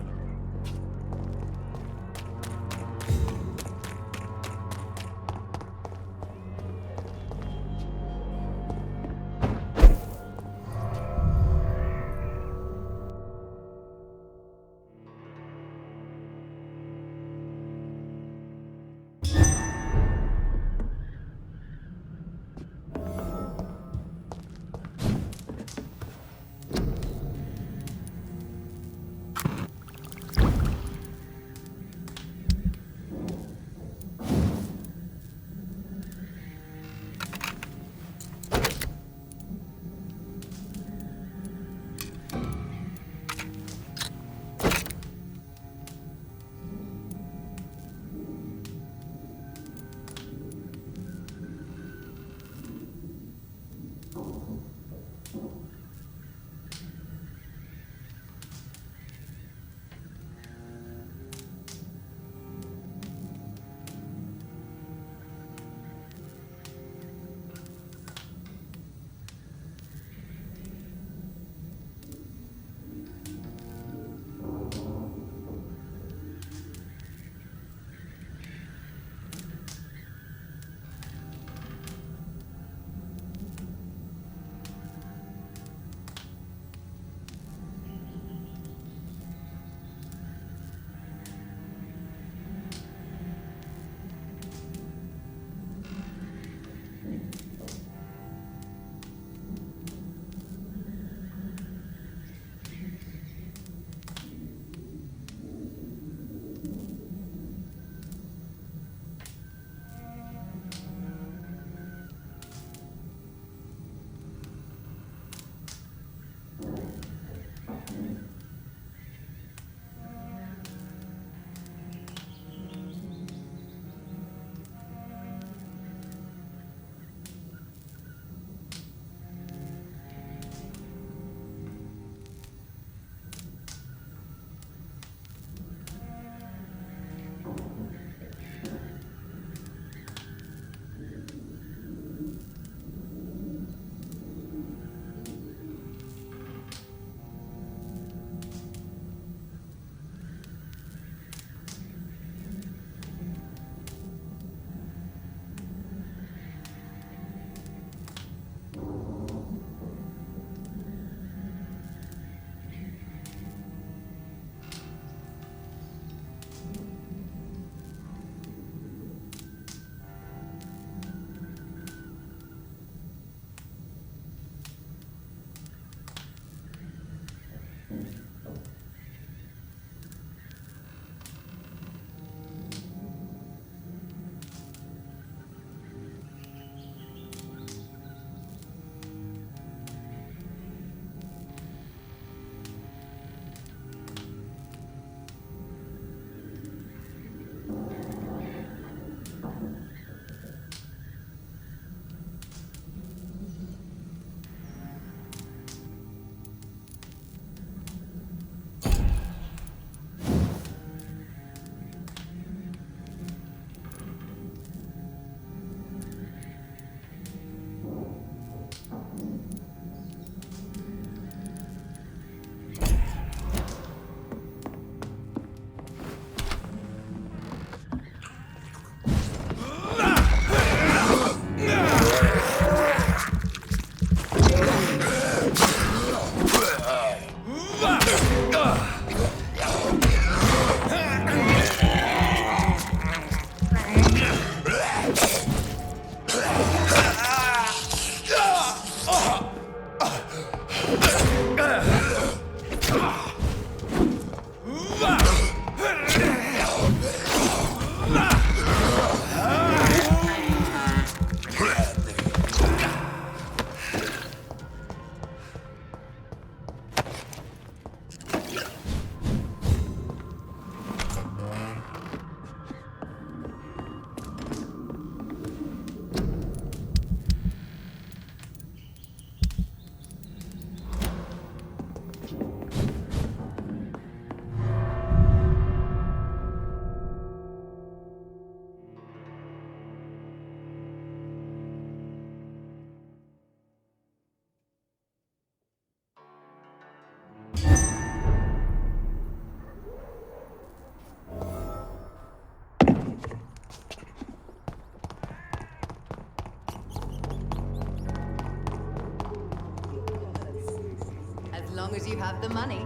[SPEAKER 15] long as you have the money.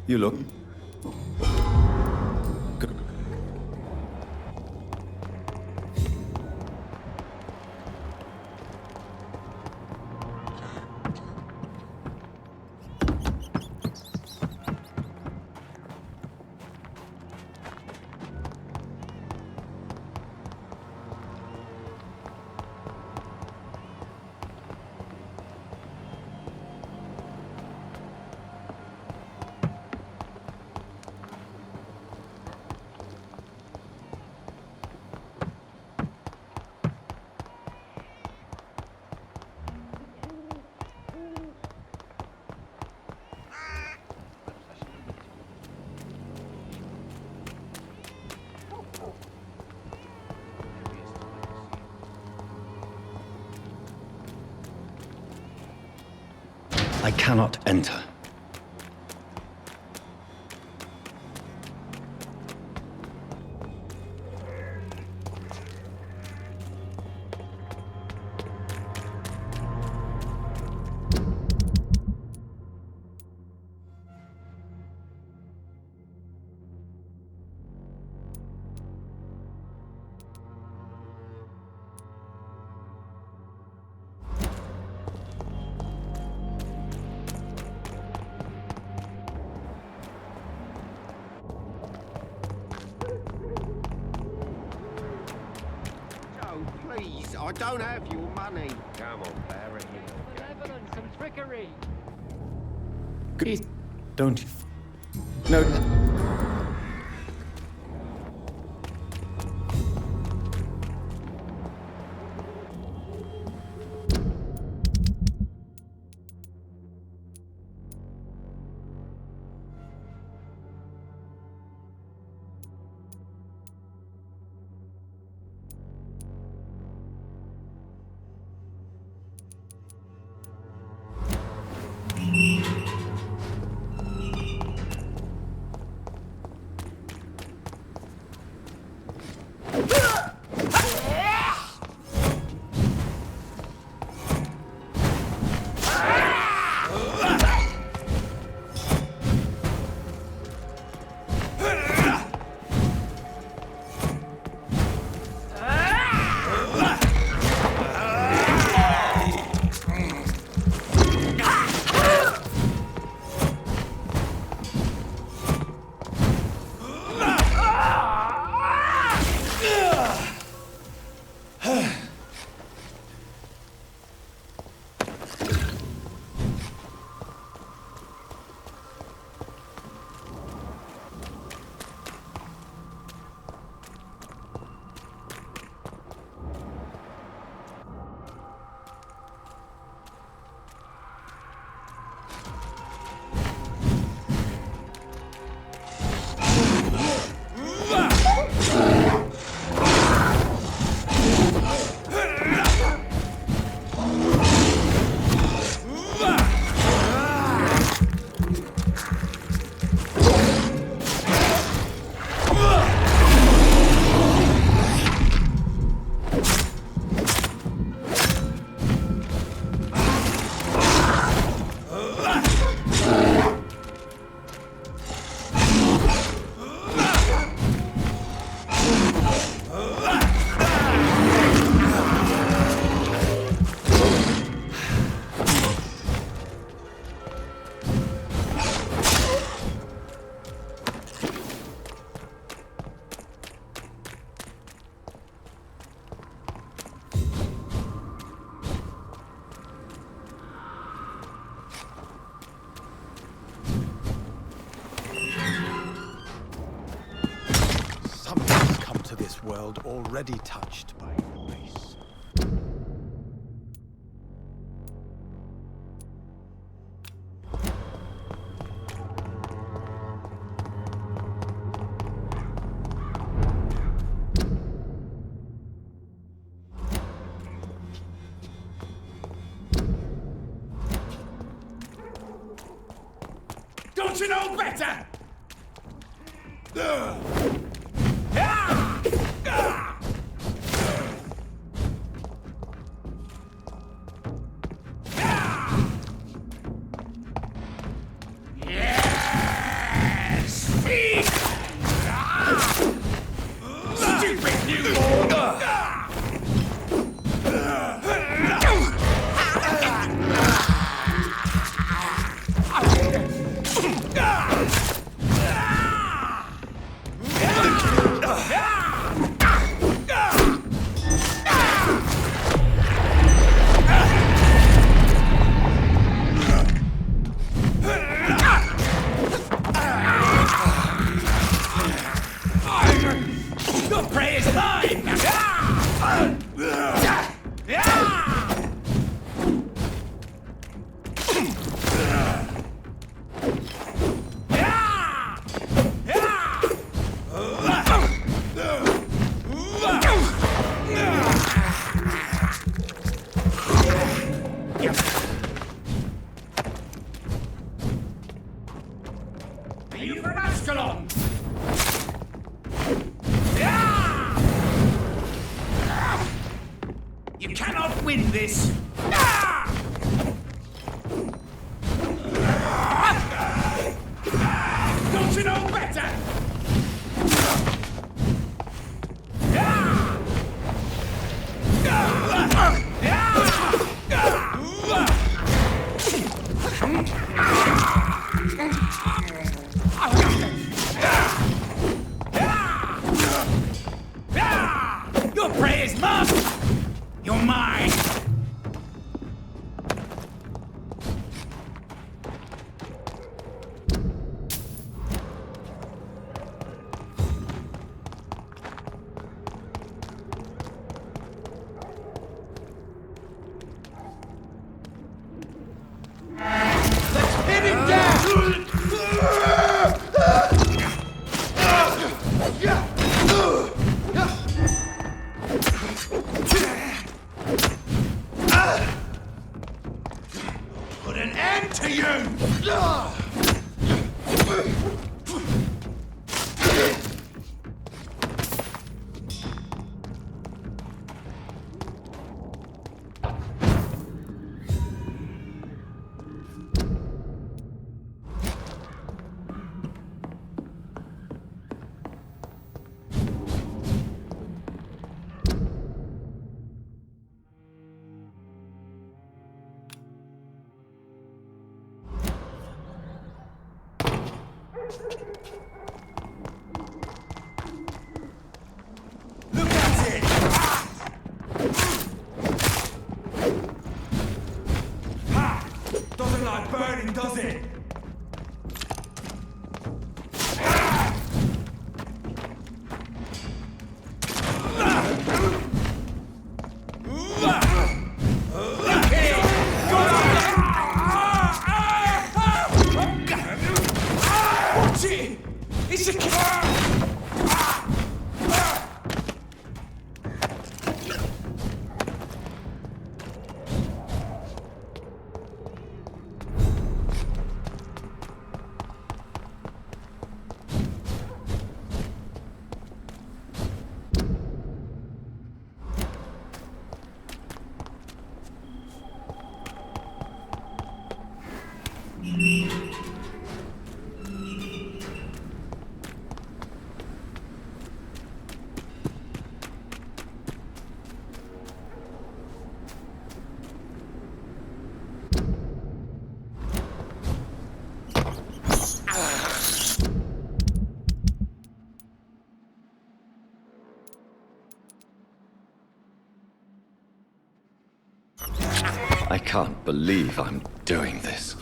[SPEAKER 1] You look... I cannot enter.
[SPEAKER 16] I don't have your money. Come on, Barry.
[SPEAKER 17] Malevolence and trickery.
[SPEAKER 1] Don't... No...
[SPEAKER 14] World already touched by grace.
[SPEAKER 9] Don't you know better?
[SPEAKER 15] win this. Don't you know better? Your prey is lost! You're mine!
[SPEAKER 9] Hit him down!
[SPEAKER 15] Put an end to you! Look at it! Ha! Doesn't like burning, does it? Watch it! It's a
[SPEAKER 1] I can't believe I'm doing this.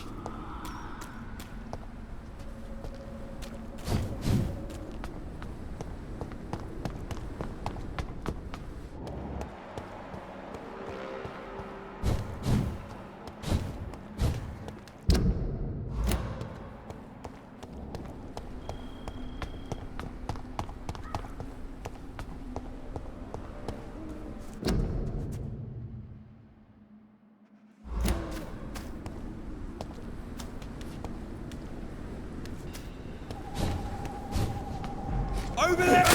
[SPEAKER 15] Over there!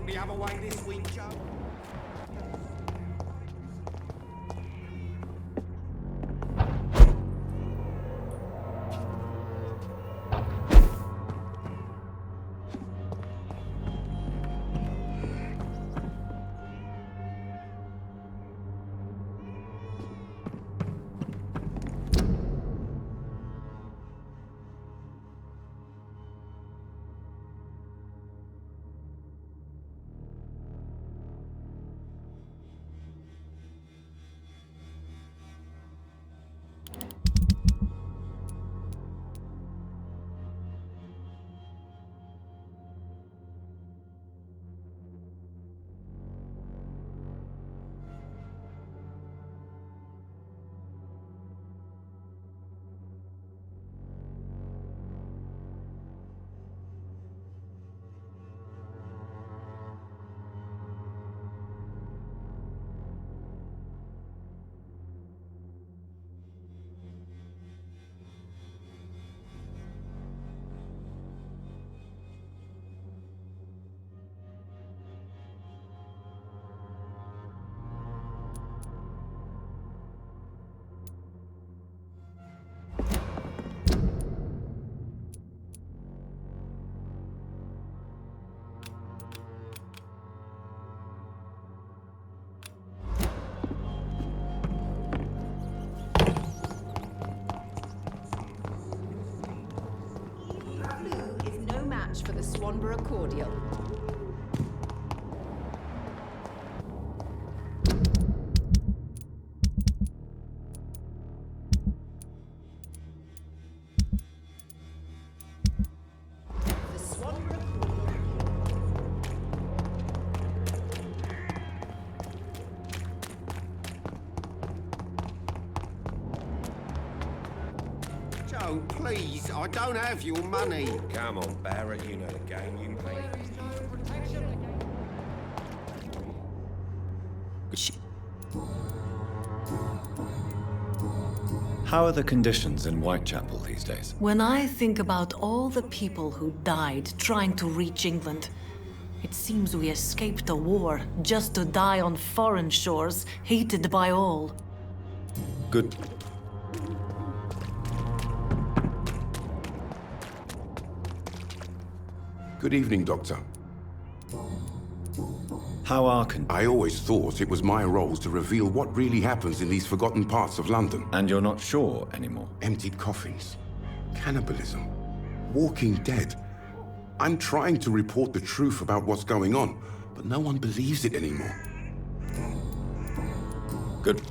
[SPEAKER 16] the other way this week, Joe?
[SPEAKER 11] For the Swanborough cordial.
[SPEAKER 16] Joe, please, I don't have your money.
[SPEAKER 2] Come on, Barrett, you know the game. You play.
[SPEAKER 1] How are the conditions in Whitechapel these days?
[SPEAKER 18] When I think about all the people who died trying to reach England, it seems we escaped a war just to die on foreign shores, hated by all.
[SPEAKER 1] Good.
[SPEAKER 7] Good evening, Doctor.
[SPEAKER 1] How are
[SPEAKER 7] I always thought it was my role to reveal what really happens in these forgotten parts of London.
[SPEAKER 1] And you're not sure anymore?
[SPEAKER 7] Emptied coffins, cannibalism, walking dead. I'm trying to report the truth about what's going on, but no one believes it anymore.
[SPEAKER 1] Good.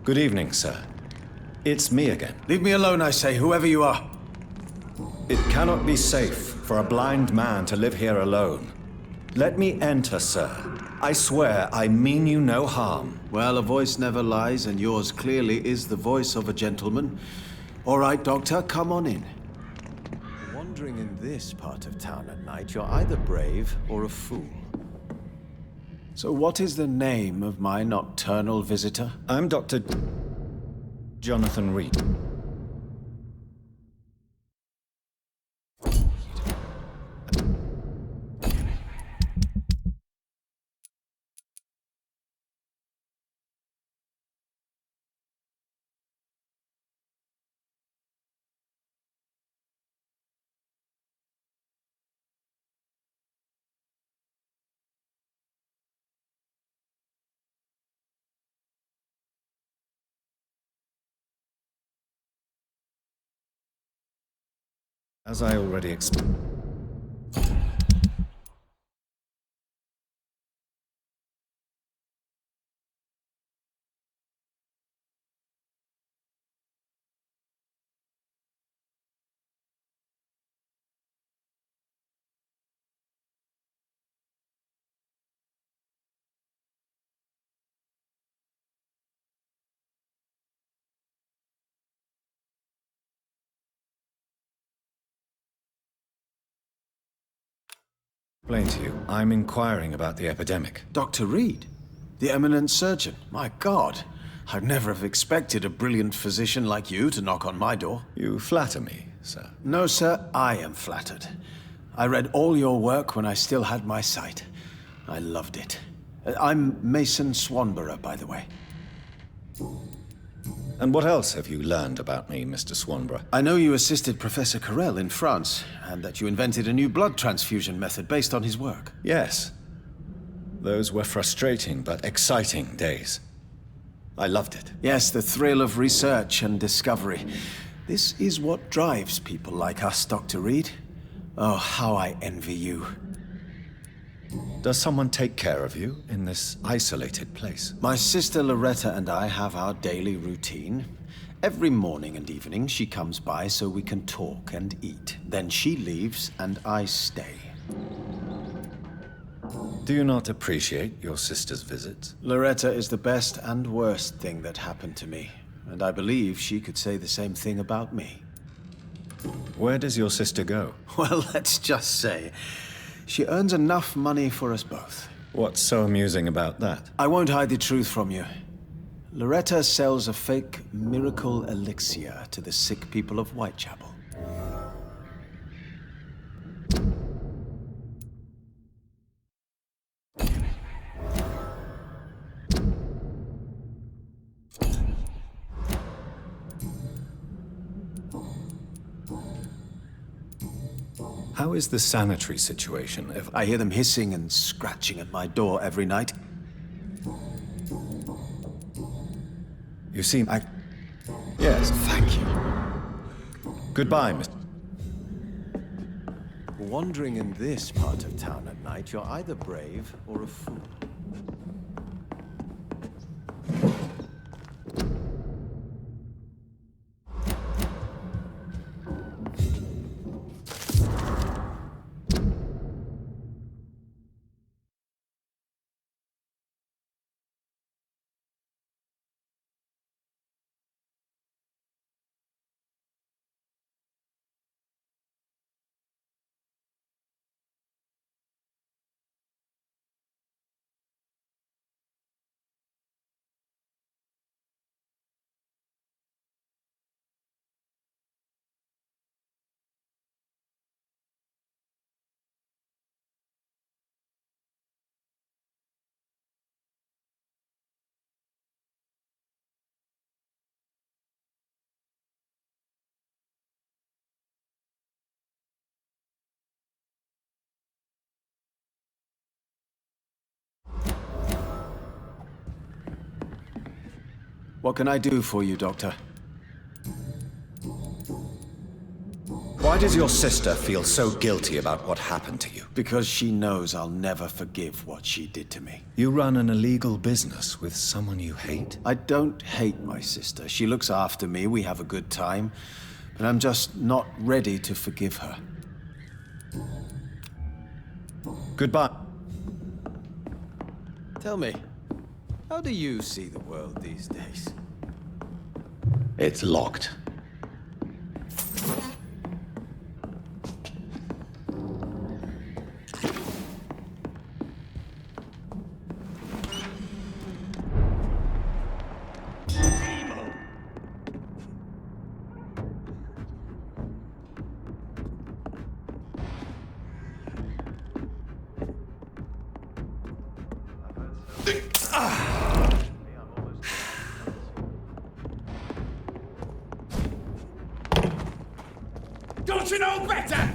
[SPEAKER 1] Good evening, sir. It's me again.
[SPEAKER 14] Leave me alone, I say, whoever you are.
[SPEAKER 1] It cannot be safe for a blind man to live here alone. Let me enter, sir. I swear I mean you no harm.
[SPEAKER 14] Well, a voice never lies, and yours clearly is the voice of a gentleman. All right, Doctor, come on in. Wandering in this part of town at night, you're either brave or a fool. So what is the name of my nocturnal visitor?
[SPEAKER 1] I'm Dr. Jonathan Reed. As I already explained. Explain to you, I'm inquiring about the epidemic.
[SPEAKER 14] Dr. Reed? The eminent surgeon? My God, I'd never have expected a brilliant physician like you to knock on my door.
[SPEAKER 1] You flatter me, sir.
[SPEAKER 14] No, sir, I am flattered. I read all your work when I still had my sight. I loved it. I'm Mason Swanborough, by the way.
[SPEAKER 1] And what else have you learned about me, Mr. Swanborough?
[SPEAKER 14] I know you assisted Professor Carell in France, and that you invented a new blood transfusion method based on his work.
[SPEAKER 1] Yes. Those were frustrating but exciting days. I loved it.
[SPEAKER 14] Yes, the thrill of research and discovery. This is what drives people like us, Dr. Reed. Oh, how I envy you.
[SPEAKER 1] Does someone take care of you in this isolated place?
[SPEAKER 14] My sister Loretta and I have our daily routine. Every morning and evening she comes by so we can talk and eat. Then she leaves and I stay.
[SPEAKER 1] Do you not appreciate your sister's visits?
[SPEAKER 14] Loretta is the best and worst thing that happened to me. And I believe she could say the same thing about me.
[SPEAKER 1] Where does your sister go?
[SPEAKER 14] Well, let's just say, she earns enough money for us both.
[SPEAKER 1] What's so amusing about that?
[SPEAKER 14] I won't hide the truth from you. Loretta sells a fake miracle elixir to the sick people of Whitechapel.
[SPEAKER 1] How is the sanitary situation? If
[SPEAKER 14] I hear them hissing and scratching at my door every night.
[SPEAKER 1] You seem... Yes, thank you. Goodbye, Mr.
[SPEAKER 14] Wandering in this part of town at night, you're either brave or a fool. What can I do for you, Doctor?
[SPEAKER 1] Why
[SPEAKER 13] does your sister feel so guilty about what happened to you?
[SPEAKER 14] Because she knows I'll never forgive what she did to me.
[SPEAKER 13] You run an illegal business with someone you hate?
[SPEAKER 14] I don't hate my sister. She looks after me, we have a good time. But I'm just not ready to forgive her.
[SPEAKER 13] Goodbye.
[SPEAKER 14] Tell me, how do you see the world these days?
[SPEAKER 13] It's locked.
[SPEAKER 15] Don't you know better?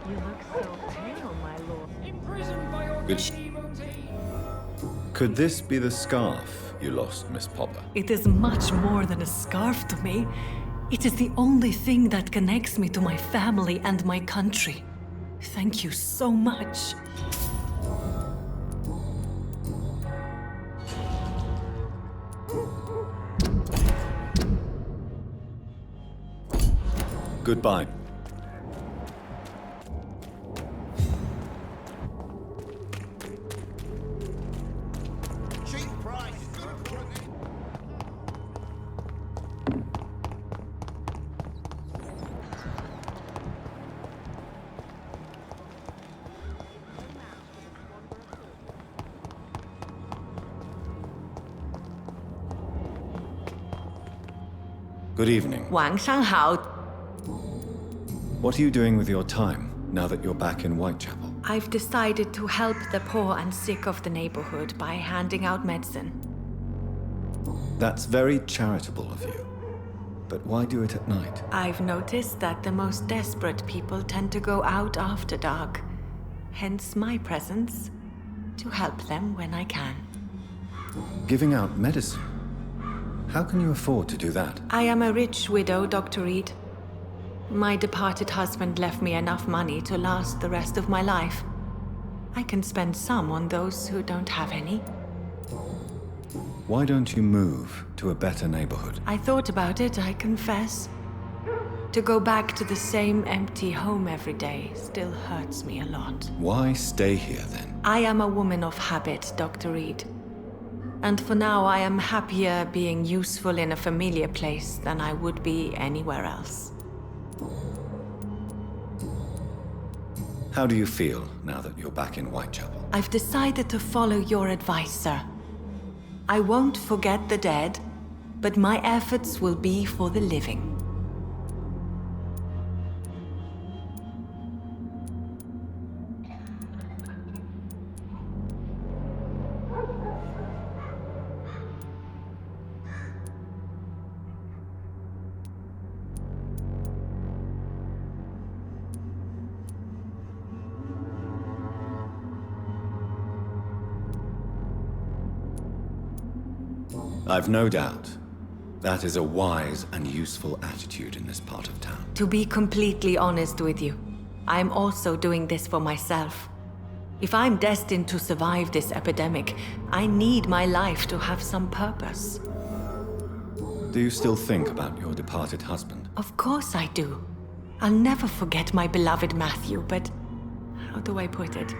[SPEAKER 18] You look so pale, my lord.
[SPEAKER 17] Imprisoned by your
[SPEAKER 1] Good.
[SPEAKER 17] devotee.
[SPEAKER 1] Could this be the scarf you lost, Miss Popper?
[SPEAKER 18] It is much more than a scarf to me. It is the only thing that connects me to my family and my country. Thank you so much.
[SPEAKER 1] Goodbye.
[SPEAKER 9] Cheap price.
[SPEAKER 1] Good evening.
[SPEAKER 18] 晚上好.
[SPEAKER 1] What are you doing with your time now that you're back in Whitechapel?
[SPEAKER 18] I've decided to help the poor and sick of the neighborhood by handing out medicine.
[SPEAKER 1] That's very charitable of you. But why do it at night?
[SPEAKER 18] I've noticed that the most desperate people tend to go out after dark. Hence my presence, to help them when I can.
[SPEAKER 1] Giving out medicine? How can you afford to do that?
[SPEAKER 18] I am a rich widow, Dr. Reed. My departed husband left me enough money to last the rest of my life. I can spend some on those who don't have any.
[SPEAKER 1] Why don't you move to a better neighborhood?
[SPEAKER 18] I thought about it, I confess. To go back to the same empty home every day still hurts me a lot.
[SPEAKER 1] Why stay here then?
[SPEAKER 18] I am a woman of habit, Dr. Reed. And for now, I am happier being useful in a familiar place than I would be anywhere else.
[SPEAKER 1] How do you feel now that you're back in Whitechapel?
[SPEAKER 18] I've decided to follow your advice, sir. I won't forget the dead, but my efforts will be for the living.
[SPEAKER 1] I've no doubt. That is a wise and useful attitude in this part of town.
[SPEAKER 18] To be completely honest with you, I'm also doing this for myself. If I'm destined to survive this epidemic, I need my life to have some purpose.
[SPEAKER 1] Do you still think about your departed husband?
[SPEAKER 18] Of course I do. I'll never forget my beloved Matthew, but how do I put it?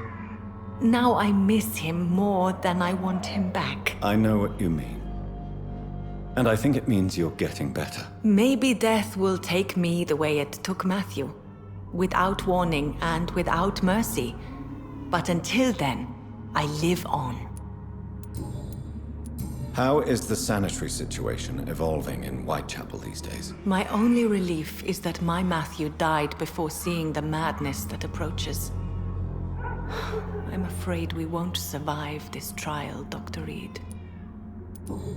[SPEAKER 18] Now I miss him more than I want him back.
[SPEAKER 1] I know what you mean. And I think it means you're getting better.
[SPEAKER 18] Maybe death will take me the way it took Matthew. Without warning and without mercy. But until then, I live on.
[SPEAKER 1] How is the sanitary situation evolving in Whitechapel these days?
[SPEAKER 18] My only relief is that my Matthew died before seeing the madness that approaches. I'm afraid we won't survive this trial, Dr. Reed.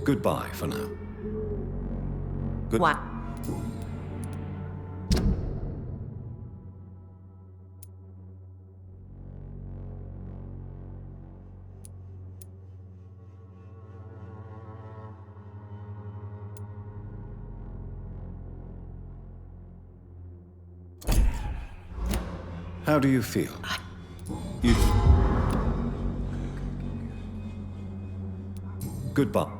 [SPEAKER 1] Goodbye for now.
[SPEAKER 18] What?
[SPEAKER 1] How do you feel? You... Goodbye.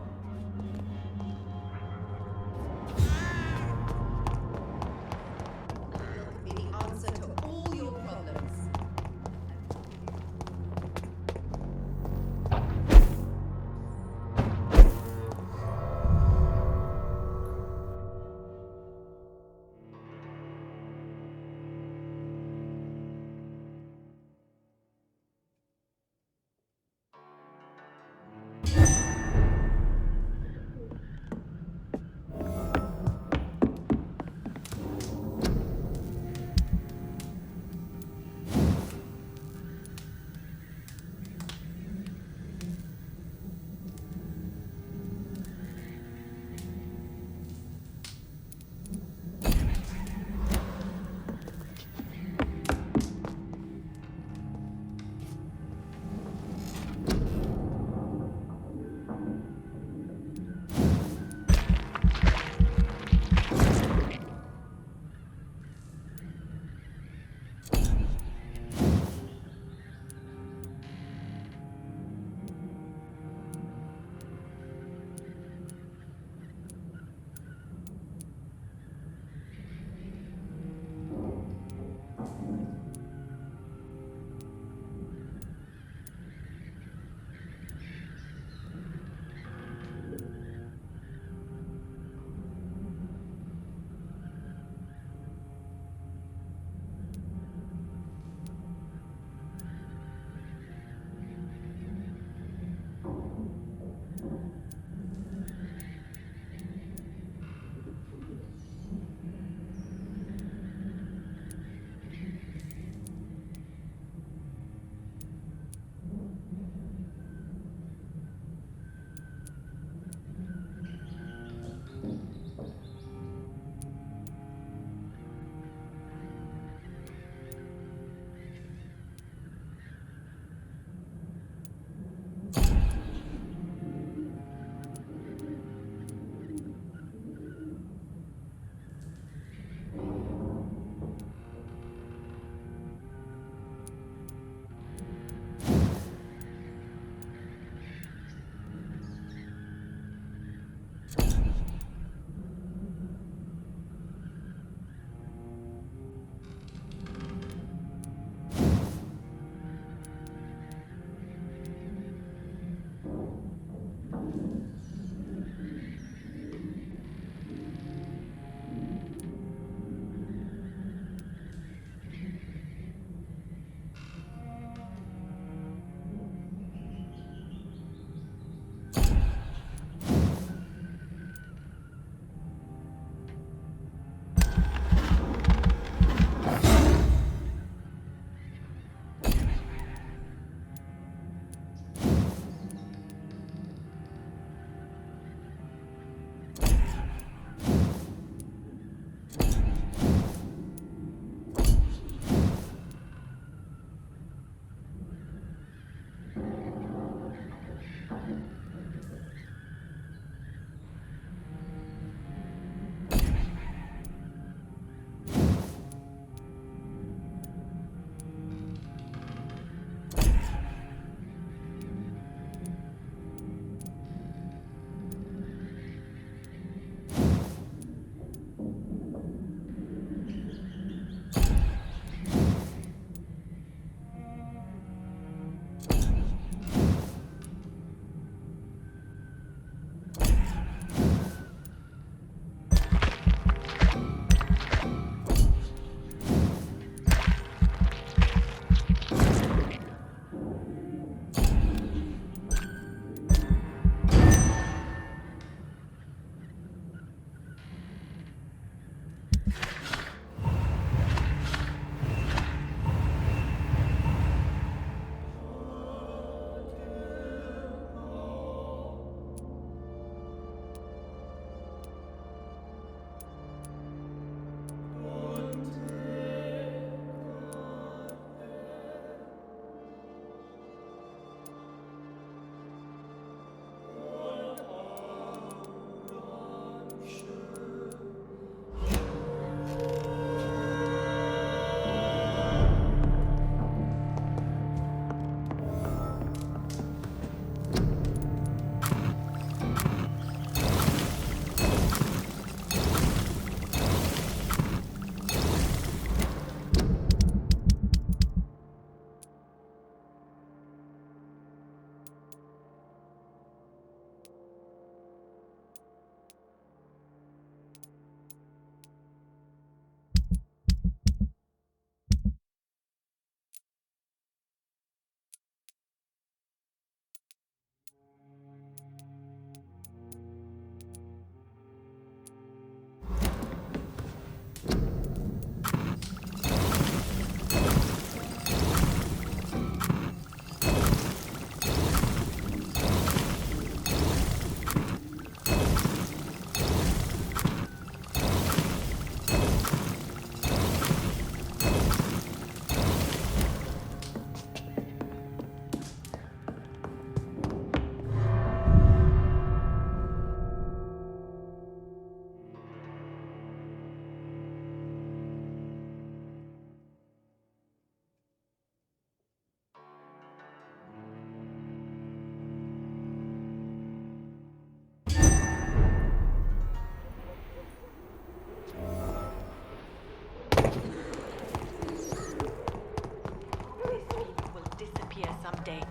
[SPEAKER 18] day.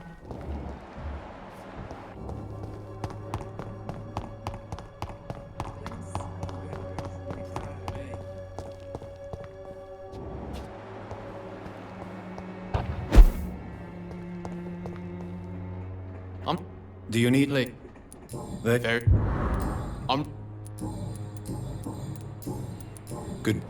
[SPEAKER 10] Do you need...
[SPEAKER 2] Very...
[SPEAKER 10] Good.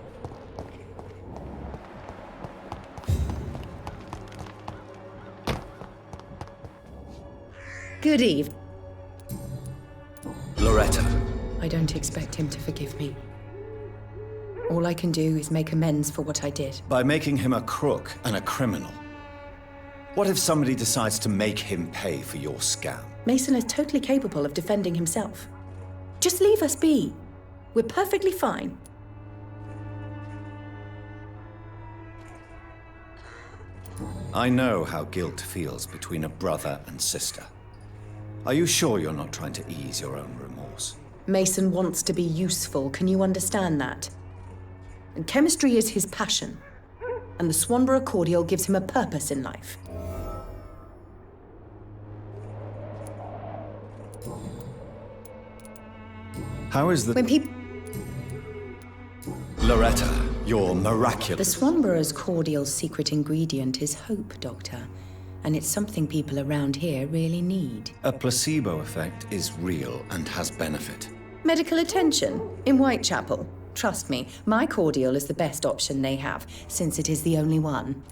[SPEAKER 6] Good eve.
[SPEAKER 10] Loretta.
[SPEAKER 6] I don't expect him to forgive me. All I can do is make amends for what I did.
[SPEAKER 13] By making him a crook and a criminal. What if somebody decides to make him pay for your scam?
[SPEAKER 6] Mason is totally capable of defending himself. Just leave us be. We're perfectly fine.
[SPEAKER 13] I know how guilt feels between a brother and sister. Are you sure you're not trying to ease your own remorse?
[SPEAKER 6] Mason wants to be useful, can you understand that? And chemistry is his passion. And the Swanborough cordial gives him a purpose in life.
[SPEAKER 13] How is the...
[SPEAKER 6] When people...
[SPEAKER 13] Loretta, you're miraculous.
[SPEAKER 6] The Swanborough's cordial's secret ingredient is hope, Doctor. And it's something people around here really need.
[SPEAKER 13] A placebo effect is real and has benefit.
[SPEAKER 6] Medical attention in Whitechapel. Trust me, my cordial is the best option they have, since it is the only one.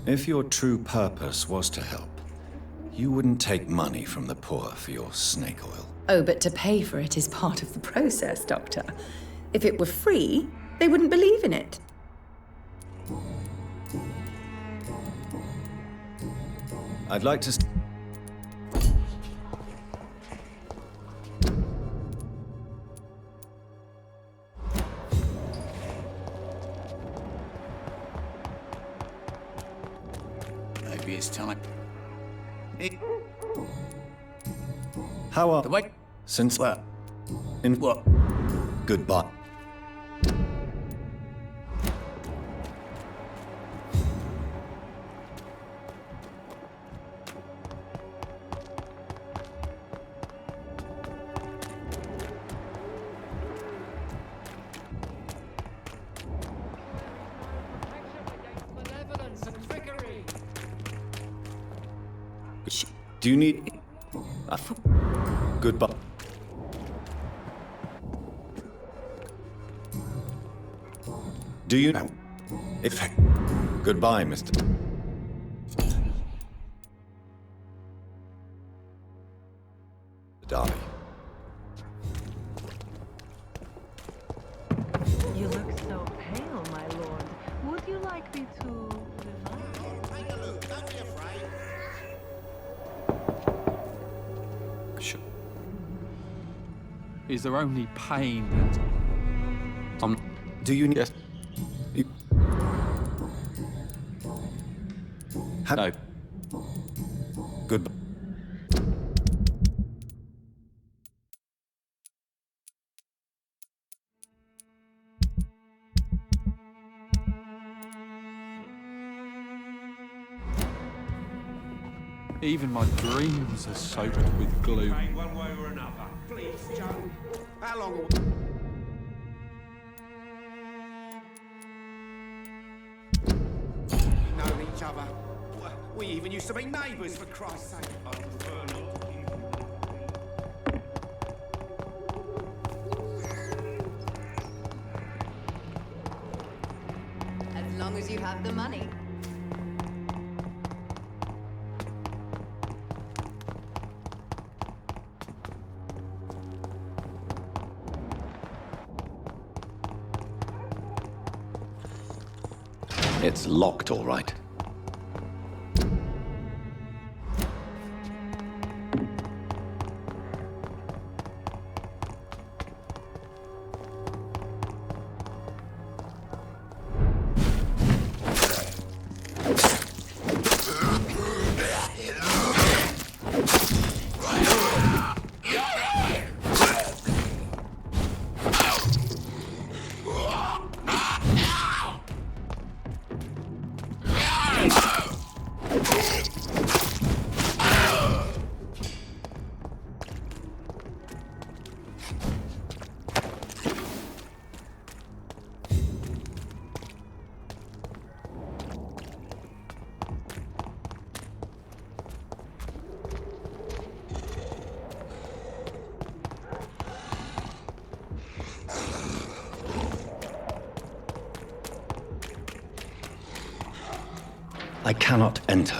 [SPEAKER 13] If your true purpose was to help, you wouldn't take money from the poor for your snake oil.
[SPEAKER 6] Oh, but to pay for it is part of the process, Doctor. If it were free, they wouldn't believe in it.
[SPEAKER 13] I'd like to...
[SPEAKER 15] Maybe it's time.
[SPEAKER 13] How are...
[SPEAKER 15] The wait.
[SPEAKER 13] Since...
[SPEAKER 15] What?
[SPEAKER 13] In...
[SPEAKER 15] What?
[SPEAKER 13] Goodbye. Do you need... Goodbye. Do you know... If... Goodbye, Mr... Darby.
[SPEAKER 18] You look so pale, my lord. Would you like me to...
[SPEAKER 5] Take a look, don't be afraid.
[SPEAKER 2] Sure. Is there only pain and...
[SPEAKER 13] Do you need...
[SPEAKER 2] Yes.
[SPEAKER 13] You...
[SPEAKER 2] No.
[SPEAKER 13] Goodbye.
[SPEAKER 2] Even my dreams are soaked with gloom.
[SPEAKER 9] One way or another. Please, Joe.
[SPEAKER 5] How long will... We've known each other. We even used to be neighbours, for Christ's sake.
[SPEAKER 9] I prefer not to keep
[SPEAKER 11] As long as you have the money.
[SPEAKER 1] It's locked, all right. I cannot enter.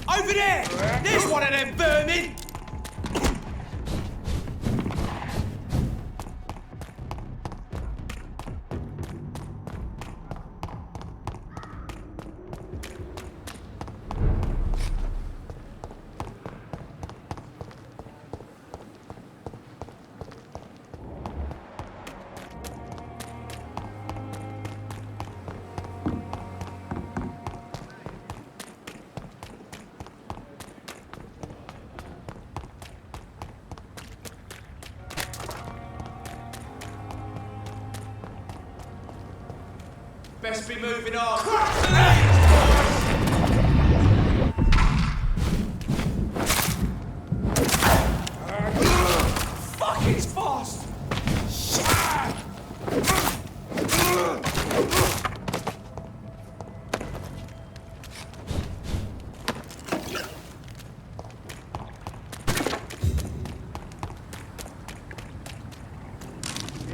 [SPEAKER 15] Over there! There's one of them vermin! Best be moving on. Fuck, it's fast!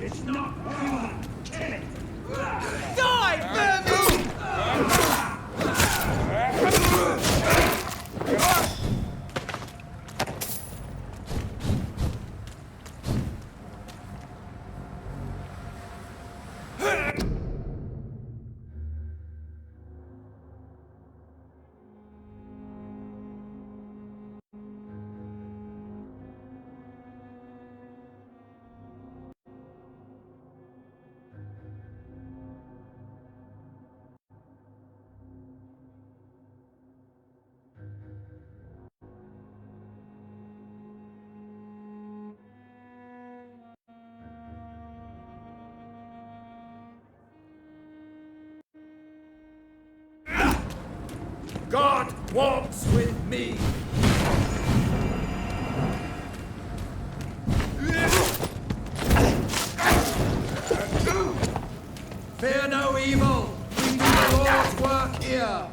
[SPEAKER 15] It's not human. Kill it. Die, vermin! God walks with me. Fear no evil. We do the Lord's work here.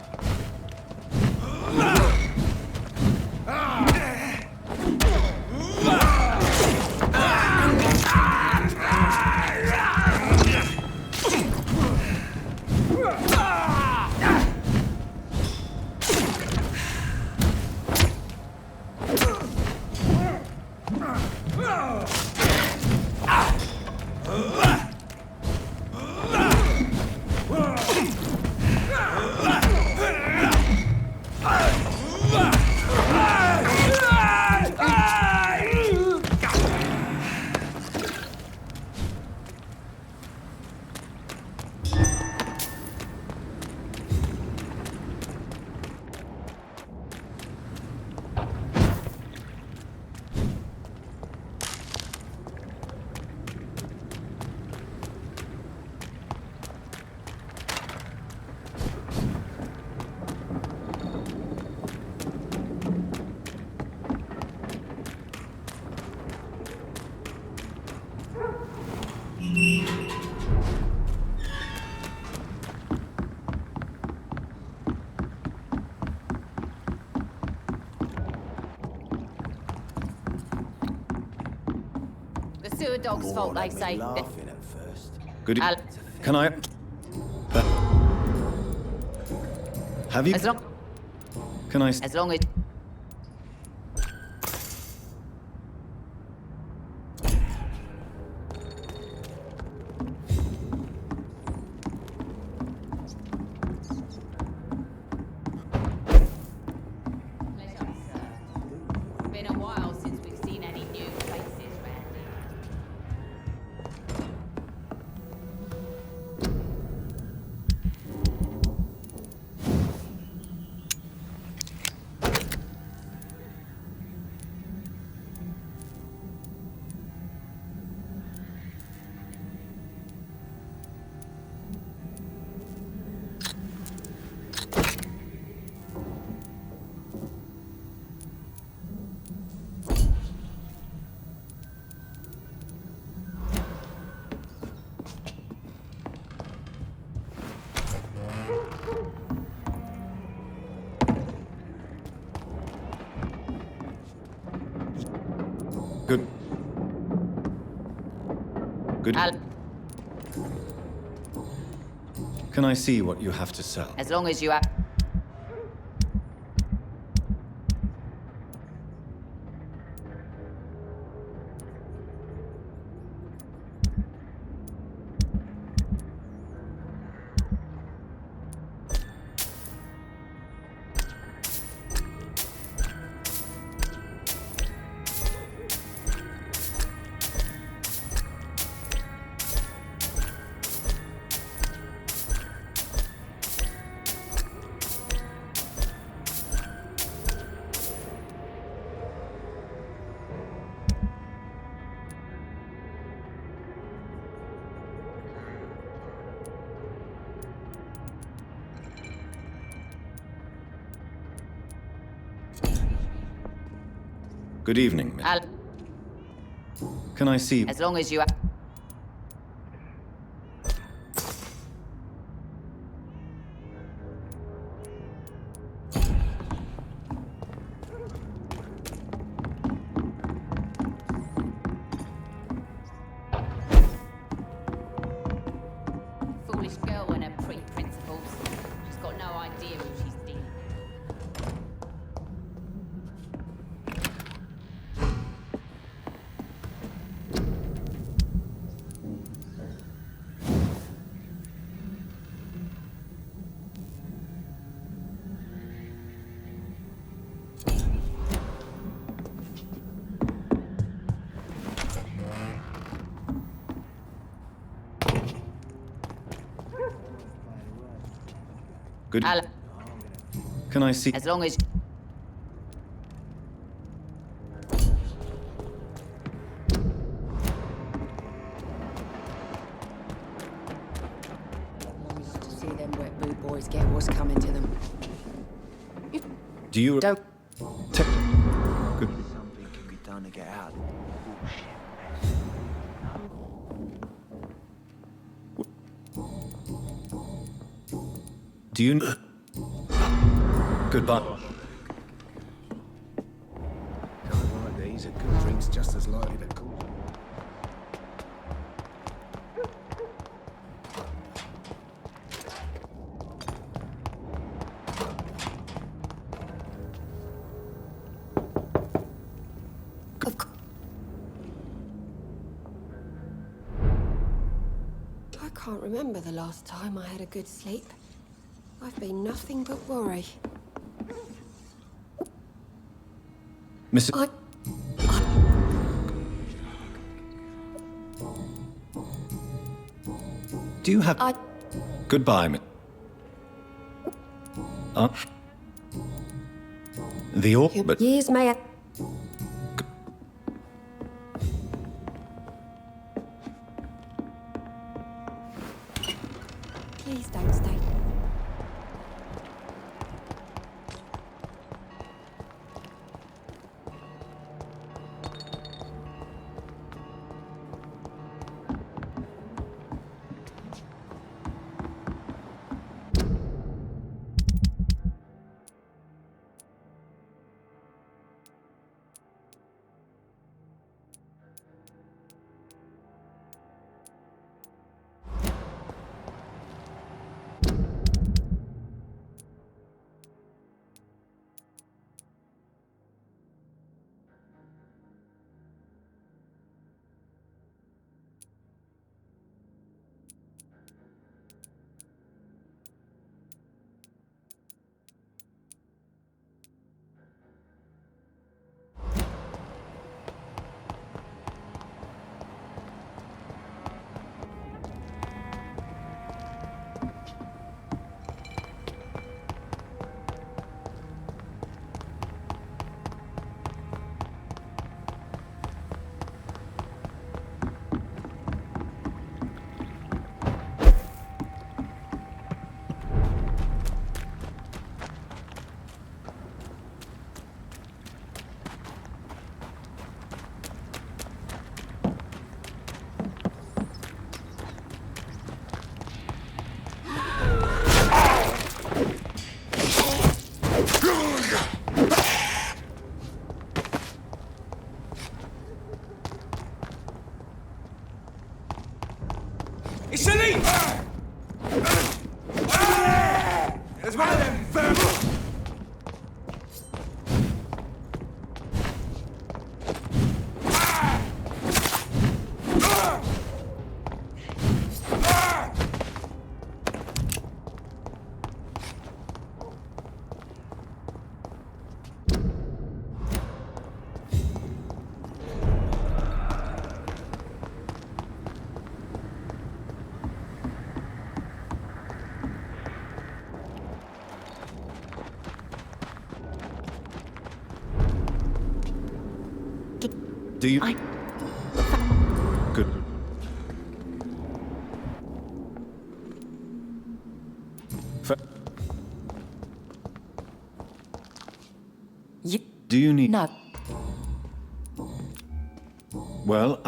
[SPEAKER 19] The sewer dog's fault, they say.
[SPEAKER 14] Laughing at first.
[SPEAKER 1] Good. Can I? Have you?
[SPEAKER 19] As long.
[SPEAKER 1] Can I?
[SPEAKER 19] As long as. Been a while since we've seen any new faces round here.
[SPEAKER 1] Good. Good. Can I see what you have to sell?
[SPEAKER 19] As long as you have...
[SPEAKER 1] Good evening, miss. Can I see...
[SPEAKER 19] As long as you have... Foolish girl and her pre-principles. She's got no idea who she's dealing with.
[SPEAKER 1] Good... Can I see...
[SPEAKER 19] As long as...
[SPEAKER 11] To see them wet boot boys get what's coming to them.
[SPEAKER 1] Do you...
[SPEAKER 11] Don't...
[SPEAKER 1] Good...
[SPEAKER 8] Something can be done to get out.
[SPEAKER 1] Do you... Goodbye.
[SPEAKER 14] These are good drinks, just as likely to cool.
[SPEAKER 20] I can't remember the last time I had a good sleep. I've been nothing but worry.
[SPEAKER 1] Mrs... Do you have... Goodbye, Miss... The orbit...
[SPEAKER 20] Years may... Please don't stay.
[SPEAKER 2] It's a leak! There's one of them vermin!
[SPEAKER 10] Do you... Good. Do you need...
[SPEAKER 3] No.
[SPEAKER 10] Well,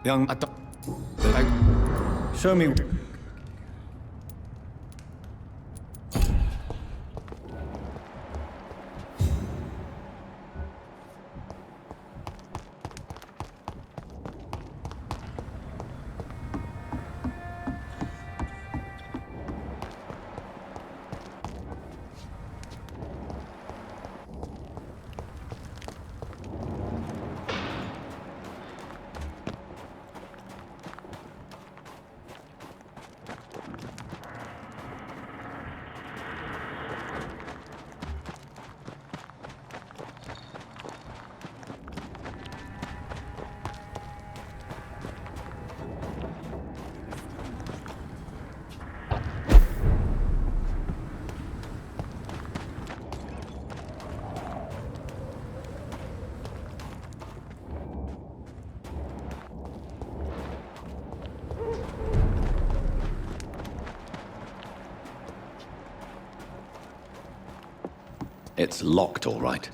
[SPEAKER 10] young... Show me...
[SPEAKER 1] It's locked, all right.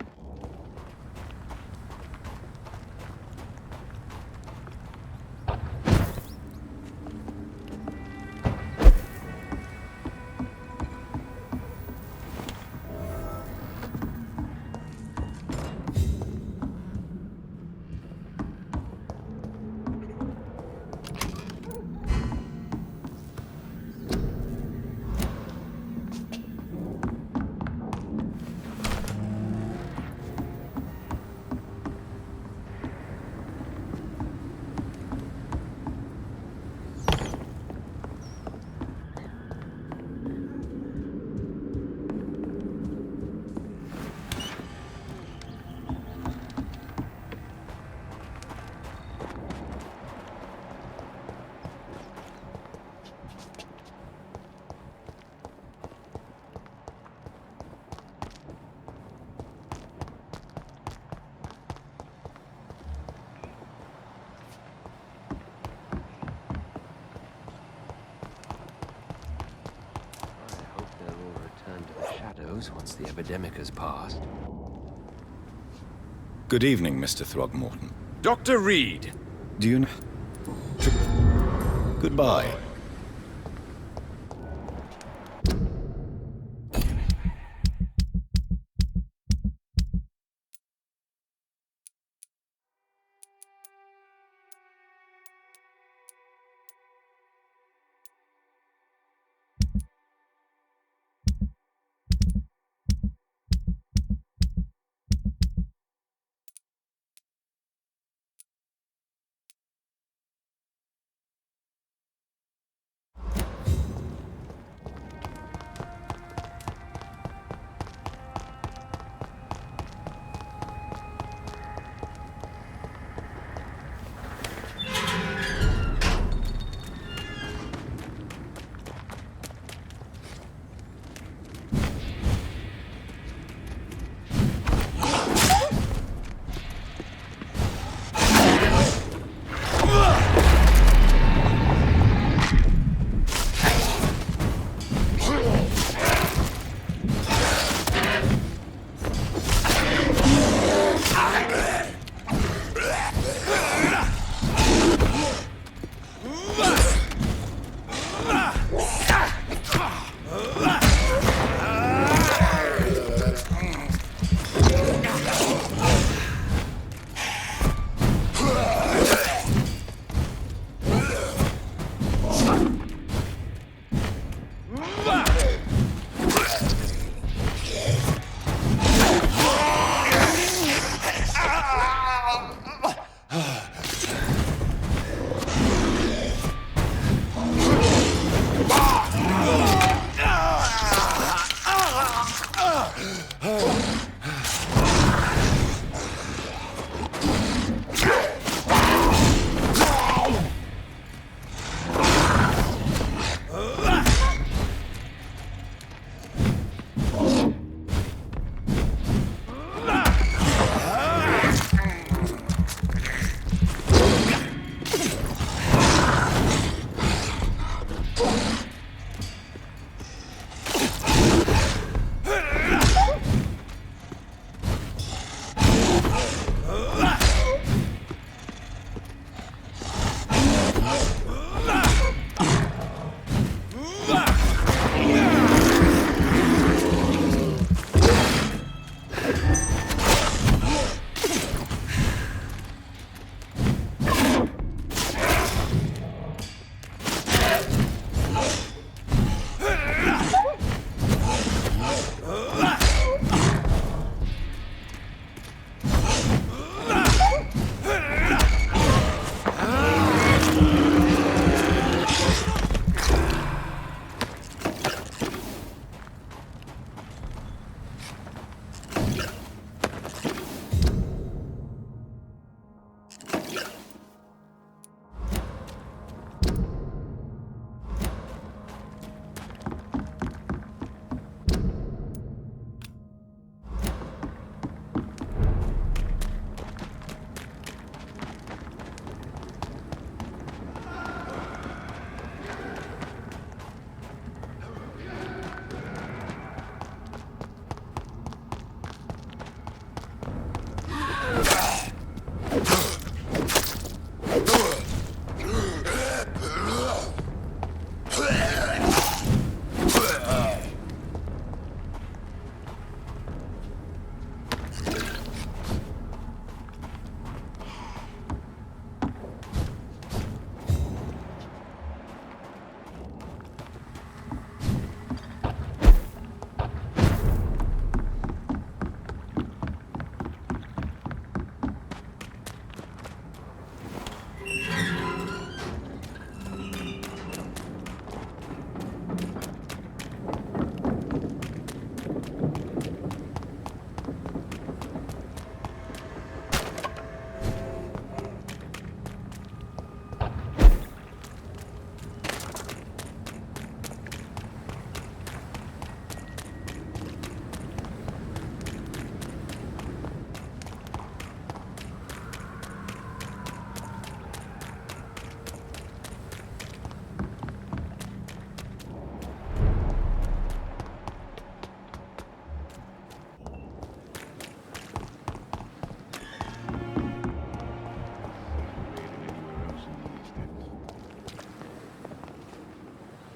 [SPEAKER 2] Once the epidemic has passed.
[SPEAKER 1] Good evening, Mr. Throgmorton.
[SPEAKER 2] Dr. Reed!
[SPEAKER 1] Do you know... Goodbye.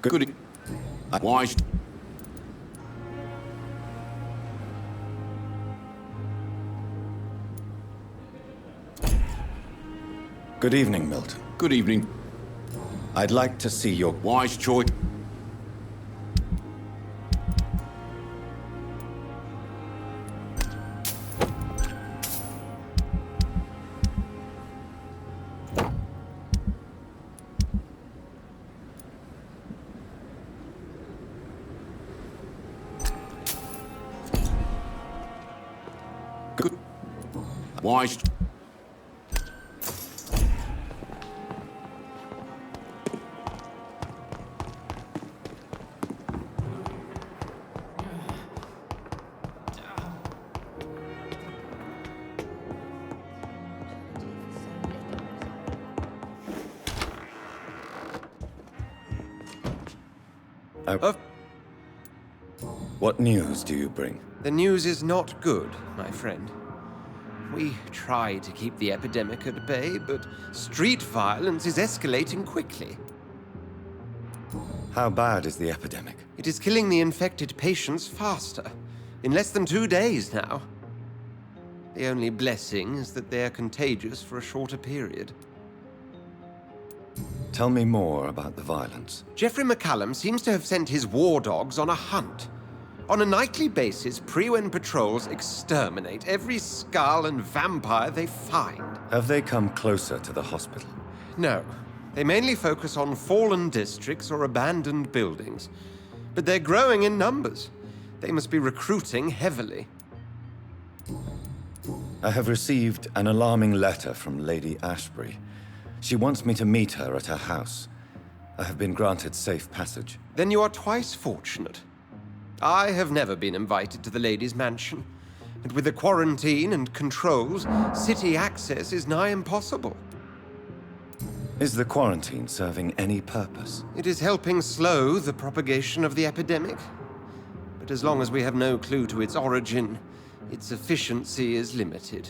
[SPEAKER 7] Good. Wise.
[SPEAKER 1] Good evening, Milton.
[SPEAKER 7] Good evening.
[SPEAKER 1] I'd like to see your
[SPEAKER 7] wise choice. Good. Wise.
[SPEAKER 1] What news do you bring?
[SPEAKER 2] The news is not good, my friend. We try to keep the epidemic at bay, but street violence is escalating quickly.
[SPEAKER 1] How bad is the epidemic?
[SPEAKER 2] It is killing the infected patients faster. In less than 2 days now. The only blessing is that they are contagious for a shorter period.
[SPEAKER 1] Tell me more about the violence.
[SPEAKER 2] Geoffrey McCallum seems to have sent his war dogs on a hunt. On a nightly basis, Pre-Wen patrols exterminate every skull and vampire they find.
[SPEAKER 1] Have they come closer to the hospital?
[SPEAKER 2] No. They mainly focus on fallen districts or abandoned buildings. But they're growing in numbers. They must be recruiting heavily.
[SPEAKER 1] I have received an alarming letter from Lady Ashbury. She wants me to meet her at her house. I have been granted safe passage.
[SPEAKER 2] Then you are twice fortunate. I have never been invited to the lady's mansion, and with the quarantine and controls, city access is nigh impossible.
[SPEAKER 1] Is the quarantine serving any purpose?
[SPEAKER 2] It is helping slow the propagation of the epidemic. But as long as we have no clue to its origin, its efficiency is limited.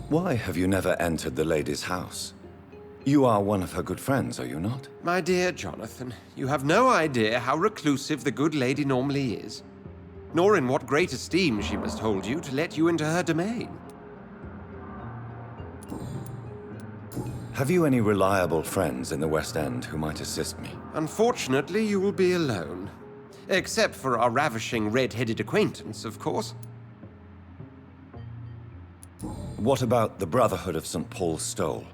[SPEAKER 1] Why have you never entered the lady's house? You are one of her good friends, are you not?
[SPEAKER 2] My dear Jonathan, you have no idea how reclusive the good lady normally is, nor in what great esteem she must hold you to let you into her domain.
[SPEAKER 1] Have you any reliable friends in the West End who might assist me?
[SPEAKER 2] Unfortunately, you will be alone. Except for our ravishing red-headed acquaintance, of course.
[SPEAKER 1] What about the Brotherhood of St. Paul's Stole?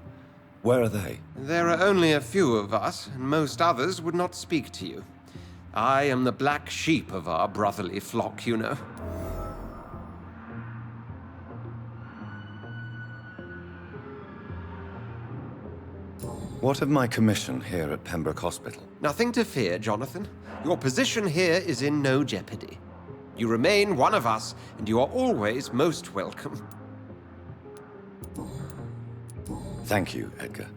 [SPEAKER 1] Where are they?
[SPEAKER 2] There are only a few of us, and most others would not speak to you. I am the black sheep of our brotherly flock, you know.
[SPEAKER 1] What of my commission here at Pembroke Hospital?
[SPEAKER 2] Nothing to fear, Jonathan. Your position here is in no jeopardy. You remain one of us, and you are always most welcome.
[SPEAKER 1] Thank you, Edgar.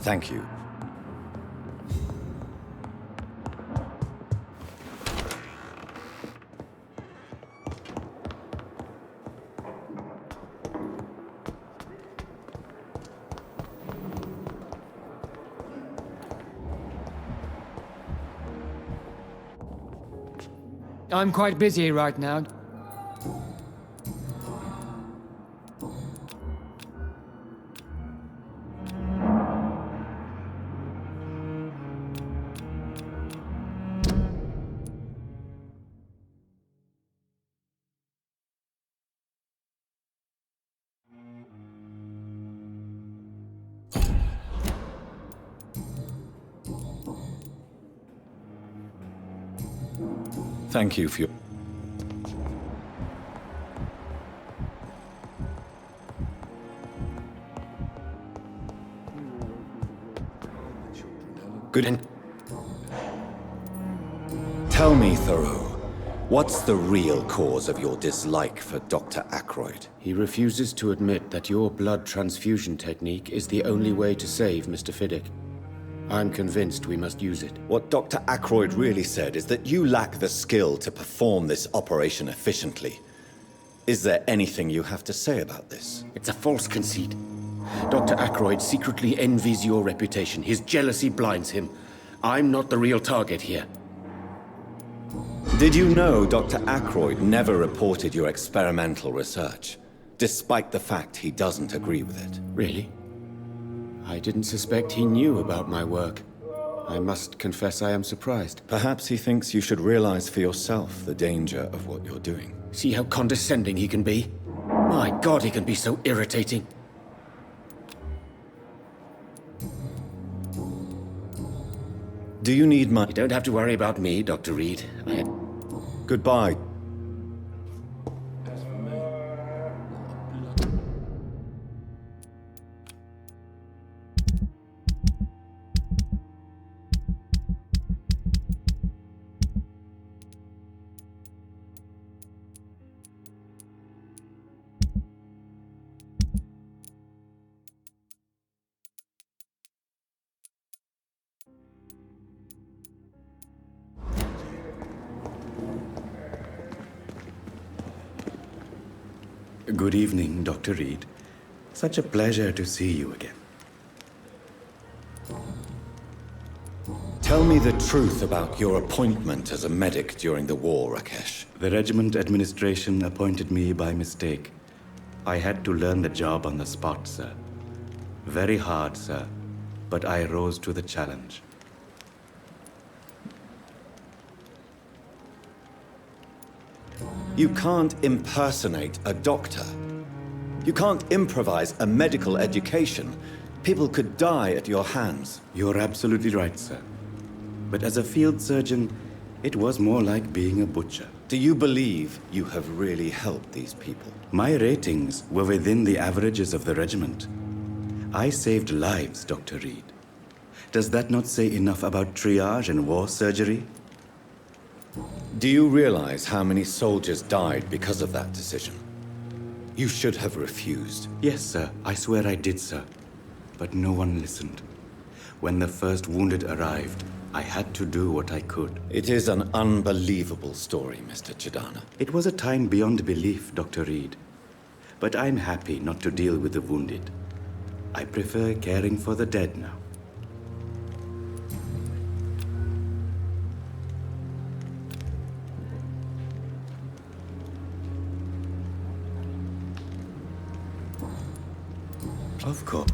[SPEAKER 1] Thank you.
[SPEAKER 21] I'm quite busy right now.
[SPEAKER 1] Thank you for your... Good. Tell me, Thoreau, what's the real cause of your dislike for Dr. Ackroyd?
[SPEAKER 22] He refuses to admit that your blood transfusion technique is the only way to save Mr. Fiddick. I'm convinced we must use it.
[SPEAKER 1] What Dr. Ackroyd really said is that you lack the skill to perform this operation efficiently. Is there anything you have to say about this?
[SPEAKER 22] It's a false conceit. Dr. Ackroyd secretly envies your reputation. His jealousy blinds him. I'm not the real target here.
[SPEAKER 1] Did you know Dr. Ackroyd never reported your experimental research, despite the fact he doesn't agree with it?
[SPEAKER 22] Really? I didn't suspect he knew about my work. I must confess I am surprised.
[SPEAKER 1] Perhaps he thinks you should realize for yourself the danger of what you're doing.
[SPEAKER 22] See how condescending he can be? My God, he can be so irritating.
[SPEAKER 1] Do you need my...
[SPEAKER 22] You don't have to worry about me, Dr. Reed.
[SPEAKER 1] Goodbye.
[SPEAKER 22] Good evening, Dr. Reed. Such a pleasure to see you again.
[SPEAKER 1] Tell me the truth about your appointment as a medic during the war, Rakesh.
[SPEAKER 22] The regiment administration appointed me by mistake. I had to learn the job on the spot, sir. Very hard, sir, but I rose to the challenge.
[SPEAKER 1] You can't impersonate a doctor. You can't improvise a medical education. People could die at your hands.
[SPEAKER 22] You're absolutely right, sir. But as a field surgeon, it was more like being a butcher.
[SPEAKER 1] Do you believe you have really helped these people?
[SPEAKER 22] My ratings were within the averages of the regiment. I saved lives, Dr. Reed. Does that not say enough about triage and war surgery?
[SPEAKER 1] Do you realize how many soldiers died because of that decision? You should have refused.
[SPEAKER 22] Yes, sir. I swear I did, sir. But no one listened. When the first wounded arrived, I had to do what I could.
[SPEAKER 1] It is an unbelievable story, Mr. Chidana.
[SPEAKER 22] It was a time beyond belief, Dr. Reed. But I'm happy not to deal with the wounded. I prefer caring for the dead now.
[SPEAKER 1] Of course.